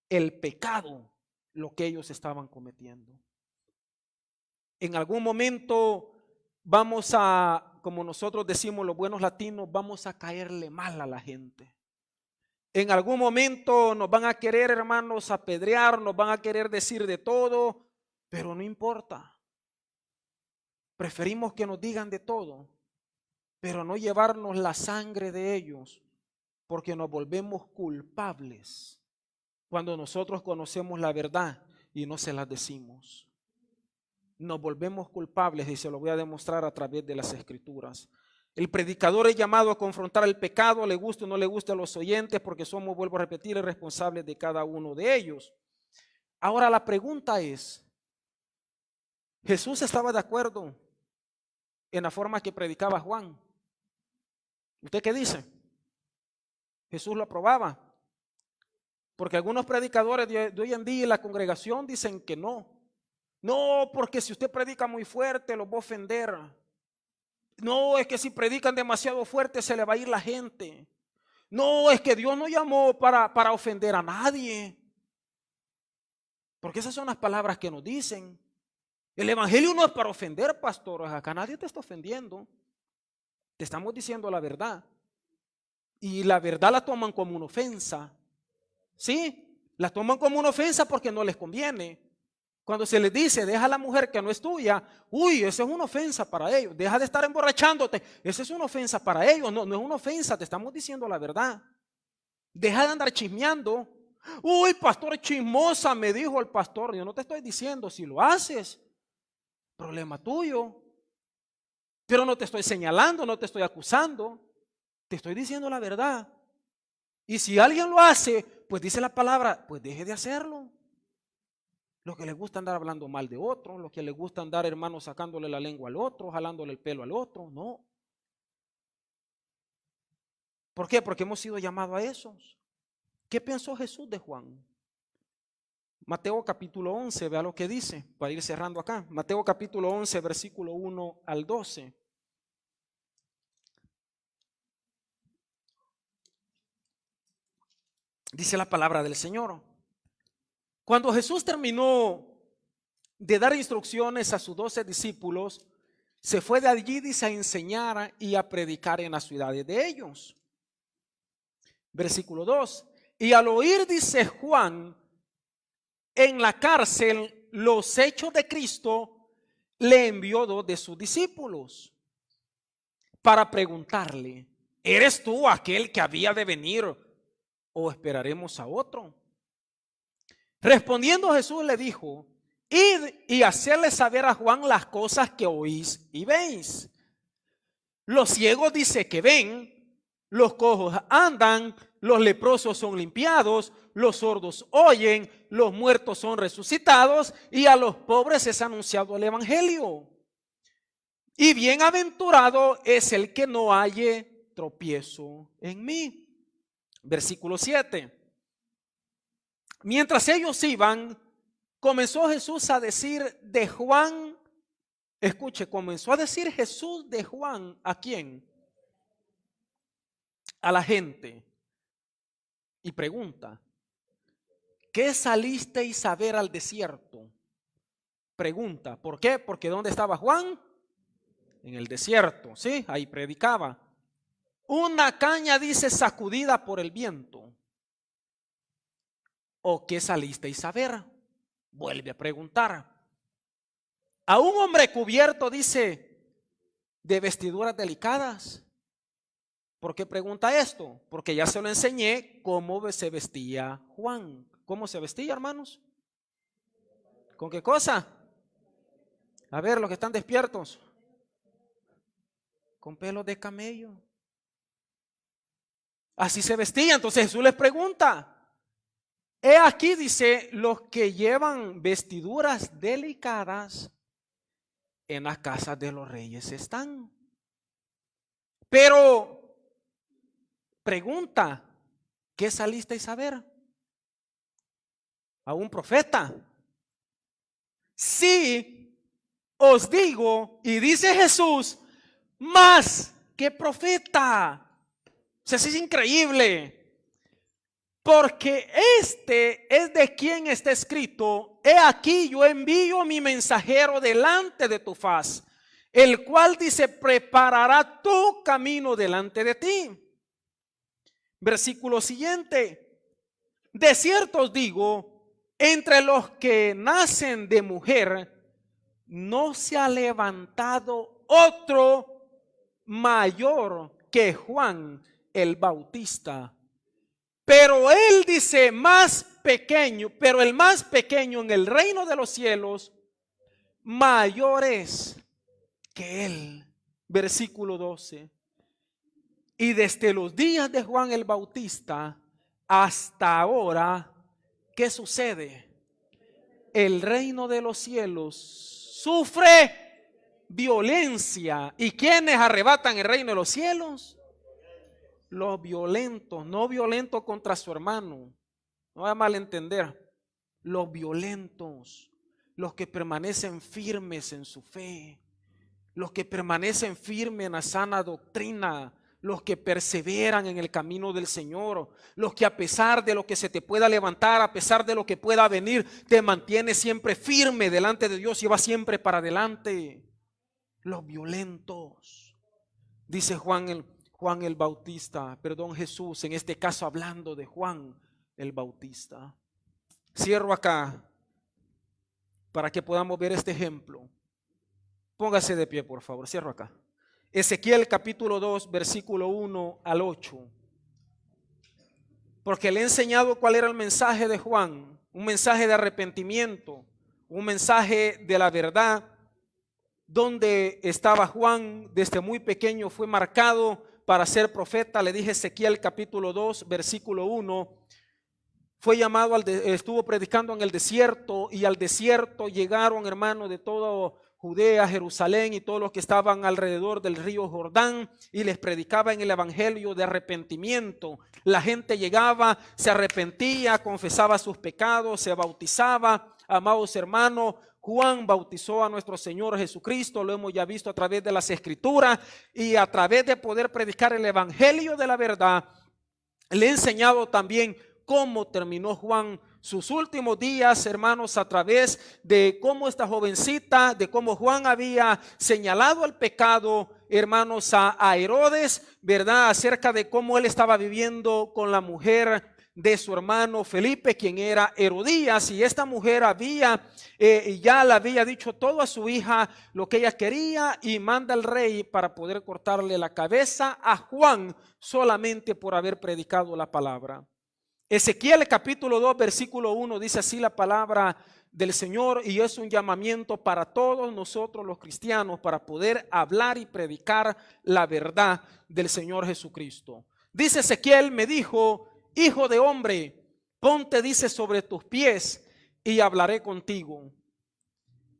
el pecado lo que ellos estaban cometiendo. En algún momento vamos a, como nosotros decimos los buenos latinos, vamos a caerle mal a la gente. En algún momento nos van a querer, hermanos, apedrear, nos van a querer decir de todo, pero no importa. Preferimos que nos digan de todo, pero no llevarnos la sangre de ellos, porque nos volvemos culpables cuando nosotros conocemos la verdad y no se las decimos. Nos volvemos culpables y se lo voy a demostrar a través de las Escrituras. El predicador es llamado a confrontar el pecado, le guste o no le guste a los oyentes, porque somos, vuelvo a repetir, responsables de cada uno de ellos. Ahora la pregunta es, ¿Jesús estaba de acuerdo en la forma que predicaba Juan? ¿Usted qué dice? Jesús lo aprobaba. Porque algunos predicadores de hoy en día en la congregación dicen que no. No, porque si usted predica muy fuerte los va a ofender. No, es que si predican demasiado fuerte se le va a ir la gente. No, es que Dios no llamó para ofender a nadie. Porque esas son las palabras que nos dicen. El evangelio no es para ofender, pastor. Acá nadie te está ofendiendo. Te estamos diciendo la verdad. Y la verdad la toman como una ofensa. ¿Sí? La toman como una ofensa porque no les conviene. Cuando se les dice, deja a la mujer que no es tuya, uy, esa es una ofensa para ellos. Deja de estar emborrachándote, esa es una ofensa para ellos. No, no es una ofensa, te estamos diciendo la verdad. Deja de andar chismeando. Uy, pastor, chismosa, me dijo el pastor. Yo no te estoy diciendo, si lo haces, problema tuyo. Pero no te estoy señalando, no te estoy acusando. Te estoy diciendo la verdad. Y si alguien lo hace, pues dice la palabra, pues deje de hacerlo. Los que les gusta andar hablando mal de otro, los que les gusta andar, hermanos, sacándole la lengua al otro, jalándole el pelo al otro, no. ¿Por qué? Porque hemos sido llamados a esos. ¿Qué pensó Jesús de Juan? Mateo capítulo 11, vea lo que dice, para ir cerrando acá. Mateo capítulo 11, versículo 1 al 12. Dice la palabra del Señor. Cuando Jesús terminó de dar instrucciones a sus 12 discípulos, se fue de allí, dice, a enseñar y a predicar en las ciudades de ellos. Versículo 2. Y al oír, dice Juan, en la cárcel los hechos de Cristo, le envió 2 de sus discípulos para preguntarle, ¿eres tú aquel que había de venir o esperaremos a otro? Respondiendo Jesús le dijo, id y hacerle saber a Juan las cosas que oís y veis. Los ciegos dice que ven, los cojos andan, los leprosos son limpiados, los sordos oyen, los muertos son resucitados y a los pobres es anunciado el evangelio. Y bienaventurado es el que no halle tropiezo en mí. Versículo 7. Mientras ellos iban, comenzó Jesús a decir de Juan, escuche, comenzó a decir Jesús de Juan, ¿a quién? A la gente. Y pregunta, ¿qué salisteis a ver al desierto? Pregunta, ¿por qué? Porque ¿dónde estaba Juan? En el desierto, ¿sí? Ahí predicaba. Una caña, dice, sacudida por el viento. ¿O qué salisteis a ver? Vuelve a preguntar. A un hombre cubierto, dice, de vestiduras delicadas. ¿Por qué pregunta esto? Porque ya se lo enseñé cómo se vestía Juan. ¿Cómo se vestía, hermanos? ¿Con qué cosa? A ver, los que están despiertos. Con pelos de camello. Así se vestía. Entonces Jesús les pregunta. He aquí, dice, los que llevan vestiduras delicadas en las casas de los reyes están. Pero pregunta, ¿qué salisteis a ver? ¿A un profeta? Sí, os digo, y dice Jesús, más que profeta. O sea, eso es increíble. porque este es de quien está escrito: he aquí yo envío mi mensajero delante de tu faz, el cual dice, preparará tu camino delante de ti. Versículo siguiente: de cierto os digo, entre los que nacen de mujer, no se ha levantado otro mayor que Juan el Bautista. Pero él dice más pequeño, pero el más pequeño en el reino de los cielos, mayor es que él. Versículo 12. Y desde los días de Juan el Bautista hasta ahora, ¿qué sucede? El reino de los cielos sufre violencia. ¿Y quiénes arrebatan el reino de los cielos? Los violentos, no violentos contra su hermano, no va a malentender. Los violentos, los que permanecen firmes en su fe, los que permanecen firmes en la sana doctrina, los que perseveran en el camino del Señor, los que a pesar de lo que se te pueda levantar, a pesar de lo que pueda venir, te mantiene siempre firme delante de Dios y va siempre para adelante. Los violentos, dice Juan el Bautista, perdón, Jesús, en este caso hablando de Juan el Bautista. Cierro acá para que podamos ver este ejemplo. Póngase de pie, por favor, cierro acá. Ezequiel capítulo 2, versículo 1 al 8. Porque le he enseñado cuál era el mensaje de Juan, un mensaje de arrepentimiento, un mensaje de la verdad, donde estaba Juan desde muy pequeño, fue marcado para ser profeta. Le dije Ezequiel capítulo 2, versículo 1. Fue llamado, estuvo predicando en el desierto, y al desierto llegaron hermanos de toda Judea, Jerusalén y todos los que estaban alrededor del río Jordán, y les predicaba en el evangelio de arrepentimiento. La gente llegaba, se arrepentía, confesaba sus pecados, se bautizaba. Amados hermanos, Juan bautizó a nuestro Señor Jesucristo, lo hemos ya visto a través de las Escrituras, y a través de poder predicar el evangelio de la verdad, le he enseñado también cómo terminó Juan sus últimos días, hermanos, a través de cómo esta jovencita, de cómo Juan había señalado el pecado, hermanos, a Herodes, ¿verdad? Acerca de cómo él estaba viviendo con la mujer de su hermano Felipe, quien era Herodías, y esta mujer ya le había dicho todo a su hija lo que ella quería, y manda al rey para poder cortarle la cabeza a Juan solamente por haber predicado la palabra. Ezequiel capítulo 2 versículo 1 dice así la palabra del Señor, y es un llamamiento para todos nosotros los cristianos para poder hablar y predicar la verdad del Señor Jesucristo. Dice Ezequiel: me dijo, hijo de hombre, ponte, dice, sobre tus pies y hablaré contigo.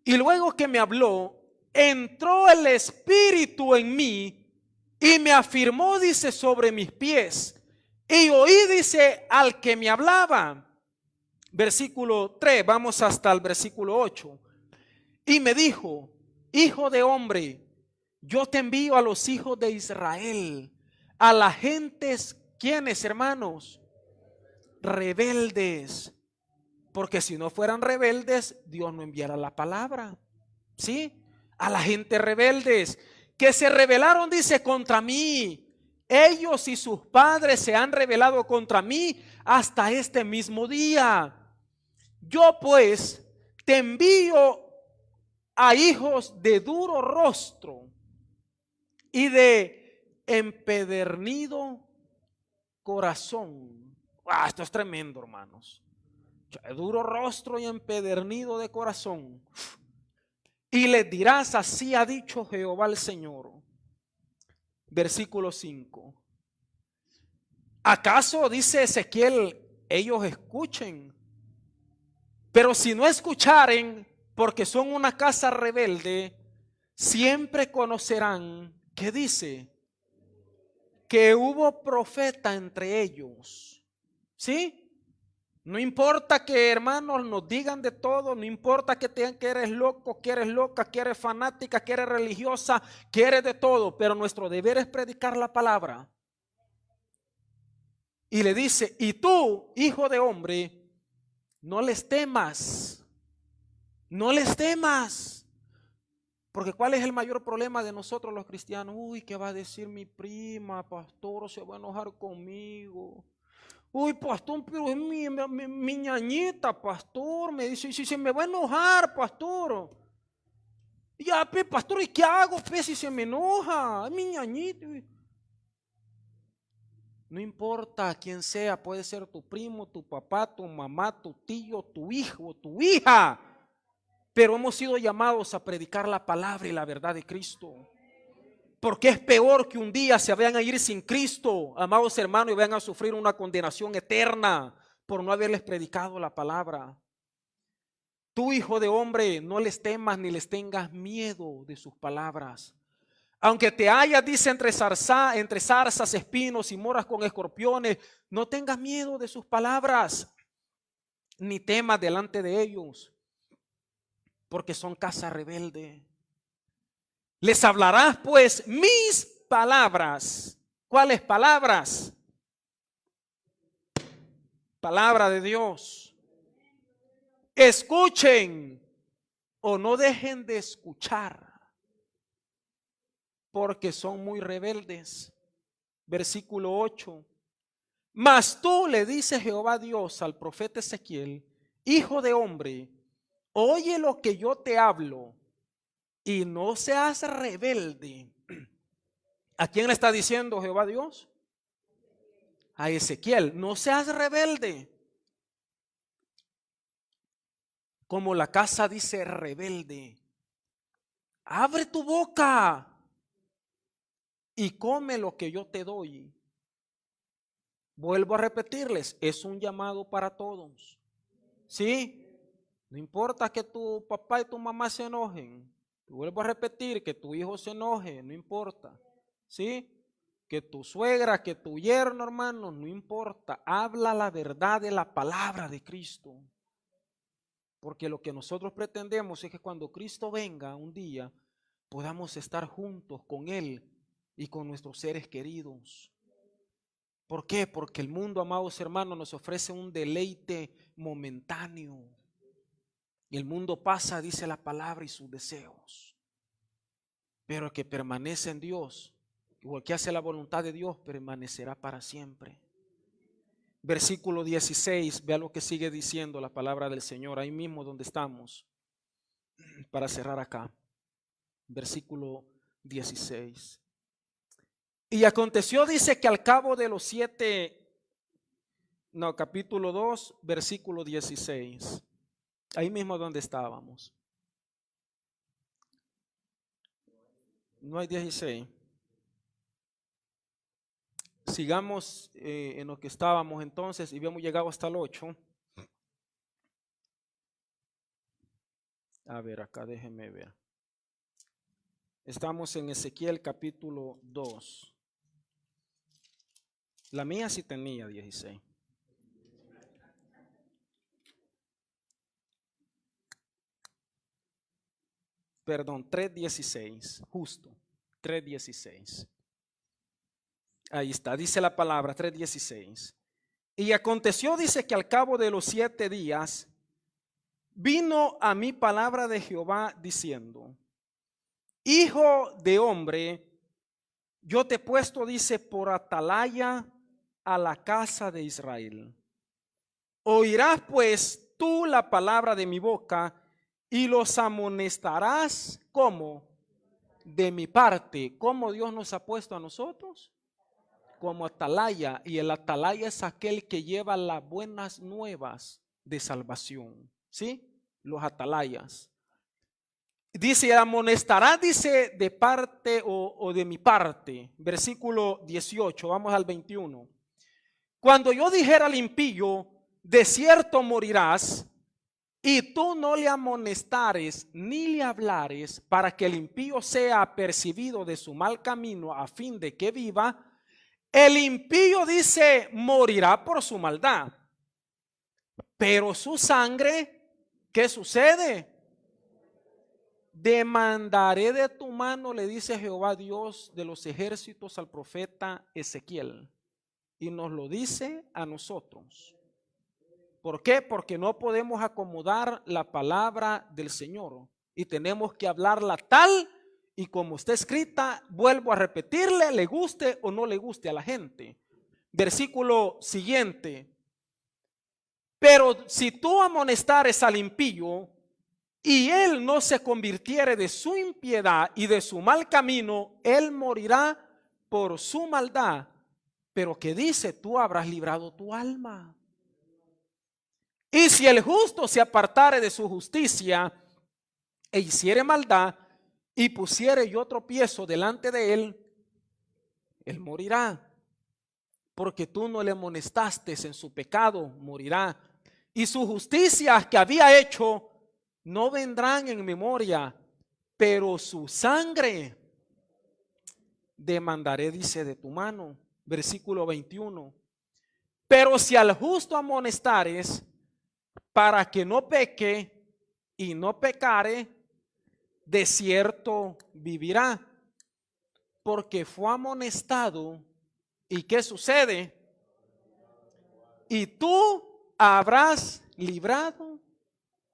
Y luego que me habló, entró el Espíritu en mí y me afirmó, dice, sobre mis pies. Y oí, dice, al que me hablaba. Versículo 3, vamos hasta el versículo 8. Y me dijo: hijo de hombre, yo te envío a los hijos de Israel, a las gentes, ¿quiénes, hermanos? Rebeldes. Porque si no fueran rebeldes, Dios no enviara la palabra. ¿Sí? A la gente rebeldes, que se rebelaron, dice, contra mí. Ellos y sus padres se han rebelado contra mí hasta este mismo día. Yo pues te envío a hijos de duro rostro y de empedernido corazón. Esto es tremendo, hermanos. Duro rostro y empedernido de corazón. Y les dirás: así ha dicho Jehová el Señor. Versículo 5. ¿Acaso, dice Ezequiel, ellos escuchen? Pero si no escucharen, porque son una casa rebelde, siempre conocerán, ¿qué dice? Que hubo profeta entre ellos. ¿Sí? No importa que, hermanos, nos digan de todo, no importa que te digan que eres loco, que eres loca, que eres fanática, que eres religiosa, que eres de todo, pero nuestro deber es predicar la palabra. Y le dice, y tú, hijo de hombre, no les temas, no les temas. Porque ¿cuál es el mayor problema de nosotros los cristianos? Uy, ¿qué va a decir mi prima, pastor? Se va a enojar conmigo. Uy, pastor, pero es mi ñañita, pastor. Me dice, si se me va a enojar, pastor. Ya, pastor, ¿y qué hago, si se me enoja? Es mi ñañita. No importa quién sea, puede ser tu primo, tu papá, tu mamá, tu tío, tu hijo, tu hija. Pero hemos sido llamados a predicar la palabra y la verdad de Cristo. Porque es peor que un día se vayan a ir sin Cristo, amados hermanos, y vayan a sufrir una condenación eterna por no haberles predicado la palabra. Tú, hijo de hombre, no les temas ni les tengas miedo de sus palabras. Aunque te hayas, dice, entre zarzas, espinos y moras con escorpiones, no tengas miedo de sus palabras, ni temas delante de ellos, porque son casa rebelde. Les hablarás pues mis palabras. ¿Cuáles palabras? Palabra de Dios. Escuchen o no dejen de escuchar, porque son muy rebeldes. Versículo 8. Mas tú, le dice Jehová Dios al profeta Ezequiel, hijo de hombre, oye lo que yo te hablo y no seas rebelde. ¿A quién le está diciendo Jehová Dios? A Ezequiel, no seas rebelde. Como la casa dice rebelde. Abre tu boca y come lo que yo te doy. Vuelvo a repetirles, es un llamado para todos. ¿Sí? No importa que tu papá y tu mamá se enojen. Vuelvo a repetir, que tu hijo se enoje, no importa. ¿Sí? Que tu suegra, que tu yerno, hermano, no importa. Habla la verdad de la palabra de Cristo. Porque lo que nosotros pretendemos es que cuando Cristo venga un día, podamos estar juntos con Él y con nuestros seres queridos. ¿Por qué? Porque el mundo, amados hermanos, nos ofrece un deleite momentáneo. Y el mundo pasa, dice la palabra, y sus deseos. Pero el que permanece en Dios, igual que hace la voluntad de Dios, permanecerá para siempre. Versículo 16, vea lo que sigue diciendo la palabra del Señor, ahí mismo donde estamos, para cerrar acá. Versículo 16. Y aconteció, dice, que al cabo de los capítulo 2, versículo 16. Ahí mismo donde estábamos. No hay 16. Sigamos en lo que estábamos entonces y habíamos llegado hasta el 8. A ver, acá déjenme ver. Estamos en Ezequiel capítulo 2. La mía sí tenía 16. Perdón, 3:16, justo, 3:16. Ahí está, dice la palabra, 3:16. Y aconteció, dice, que al cabo de los 7 días, vino a mí palabra de Jehová diciendo, hijo de hombre, yo te he puesto, dice, por atalaya a la casa de Israel. Oirás pues tú la palabra de mi boca y los amonestarás como de mi parte. ¿Cómo Dios nos ha puesto a nosotros? Como atalaya, y el atalaya es aquel que lleva las buenas nuevas de salvación. ¿Sí? Los atalayas. Dice, amonestará, dice, de parte o de mi parte. Versículo 18, vamos al 21. Cuando yo dijera al impío, de cierto morirás, y tú no le amonestares ni le hablares para que el impío sea apercibido de su mal camino a fin de que viva, el impío, dice, morirá por su maldad. Pero su sangre, ¿qué sucede? Demandaré de tu mano, le dice Jehová Dios de los ejércitos al profeta Ezequiel. y nos lo dice a nosotros. ¿Por qué? Porque no podemos acomodar la palabra del Señor y tenemos que hablarla tal y como está escrita. Vuelvo a repetirle, le guste o no le guste a la gente. Versículo siguiente. Pero si tú amonestares al impío y él no se convirtiere de su impiedad y de su mal camino, él morirá por su maldad. Pero que dice, tú habrás librado tu alma. Y si el justo se apartare de su justicia e hiciere maldad y pusiere yo tropiezo delante de él, él morirá. Porque tú no le amonestaste en su pecado, morirá. Y sus justicias que había hecho no vendrán en memoria, pero su sangre demandaré, dice, de tu mano. Versículo 21. Pero si al justo amonestares para que no peque y no pecare, de cierto vivirá, porque fue amonestado. ¿Y qué sucede? Y tú habrás librado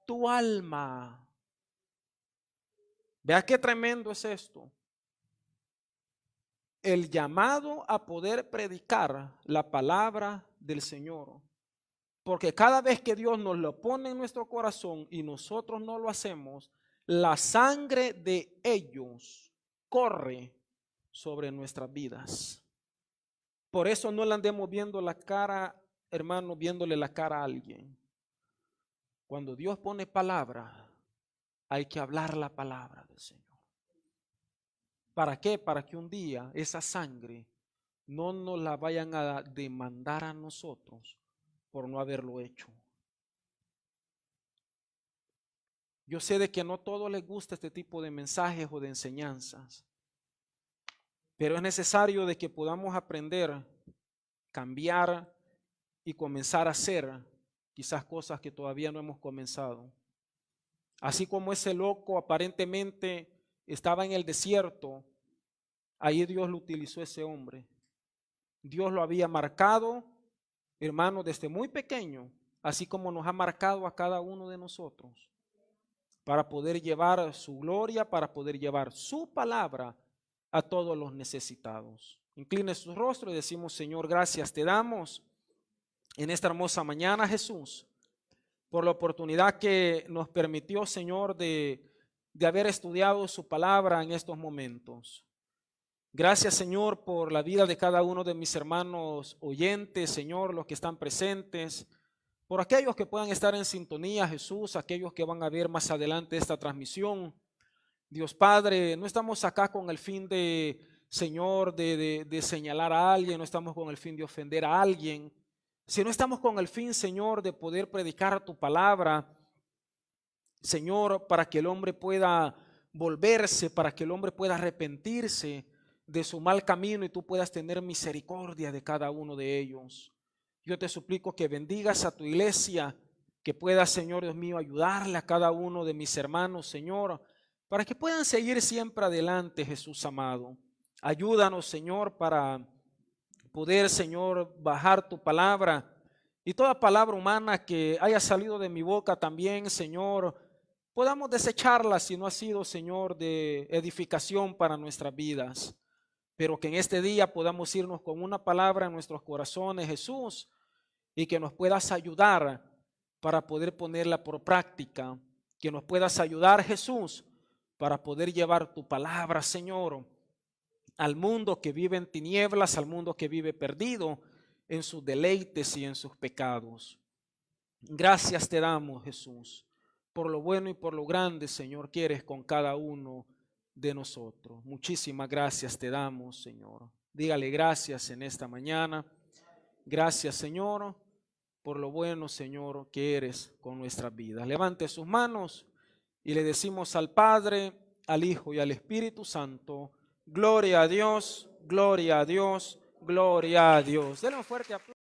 tu alma. Vea qué tremendo es esto. El llamado a poder predicar la palabra del Señor. Porque cada vez que Dios nos lo pone en nuestro corazón y nosotros no lo hacemos, la sangre de ellos corre sobre nuestras vidas. Por eso no le andemos viendo la cara, hermano, viéndole la cara a alguien. Cuando Dios pone palabra, hay que hablar la palabra del Señor. ¿Para qué? Para que un día esa sangre no nos la vayan a demandar a nosotros por no haberlo hecho. Yo sé de que no a todos les gusta este tipo de mensajes o de enseñanzas, pero es necesario de que podamos aprender, cambiar y comenzar a hacer quizás cosas que todavía no hemos comenzado. Así como ese loco aparentemente estaba en el desierto, ahí Dios lo utilizó ese hombre. Dios lo había marcado, hermano, desde muy pequeño, así como nos ha marcado a cada uno de nosotros, para poder llevar su gloria, para poder llevar su palabra a todos los necesitados. Incline su rostro y decimos: Señor, gracias te damos en esta hermosa mañana, Jesús, por la oportunidad que nos permitió, Señor, de haber estudiado su palabra en estos momentos. Gracias, Señor, por la vida de cada uno de mis hermanos oyentes, Señor, los que están presentes, por aquellos que puedan estar en sintonía, Jesús, aquellos que van a ver más adelante esta transmisión. Dios Padre, no estamos acá con el fin de, Señor, de señalar a alguien, no estamos con el fin de ofender a alguien, sino estamos con el fin, Señor, de poder predicar tu palabra, Señor, para que el hombre pueda volverse, para que el hombre pueda arrepentirse de su mal camino y tú puedas tener misericordia de cada uno de ellos. Yo te suplico que bendigas a tu iglesia, que puedas, Señor Dios mío, ayudarle a cada uno de mis hermanos, Señor, para que puedan seguir siempre adelante, Jesús amado. Ayúdanos, Señor, para poder, Señor, bajar tu palabra y toda palabra humana que haya salido de mi boca también, Señor, podamos desecharla si no ha sido, Señor, de edificación para nuestras vidas. Pero que en este día podamos irnos con una palabra en nuestros corazones, Jesús, y que nos puedas ayudar para poder ponerla por práctica, que nos puedas ayudar, Jesús, para poder llevar tu palabra, Señor, al mundo que vive en tinieblas, al mundo que vive perdido en sus deleites y en sus pecados. Gracias te damos, Jesús, por lo bueno y por lo grande, Señor, que eres con cada uno de nosotros. Muchísimas gracias te damos, Señor. Dígale gracias en esta mañana. Gracias, Señor, por lo bueno, Señor, que eres con nuestras vidas. Levante sus manos y le decimos al Padre, al Hijo y al Espíritu Santo: gloria a Dios, gloria a Dios, gloria a Dios. Denle un fuerte aplauso.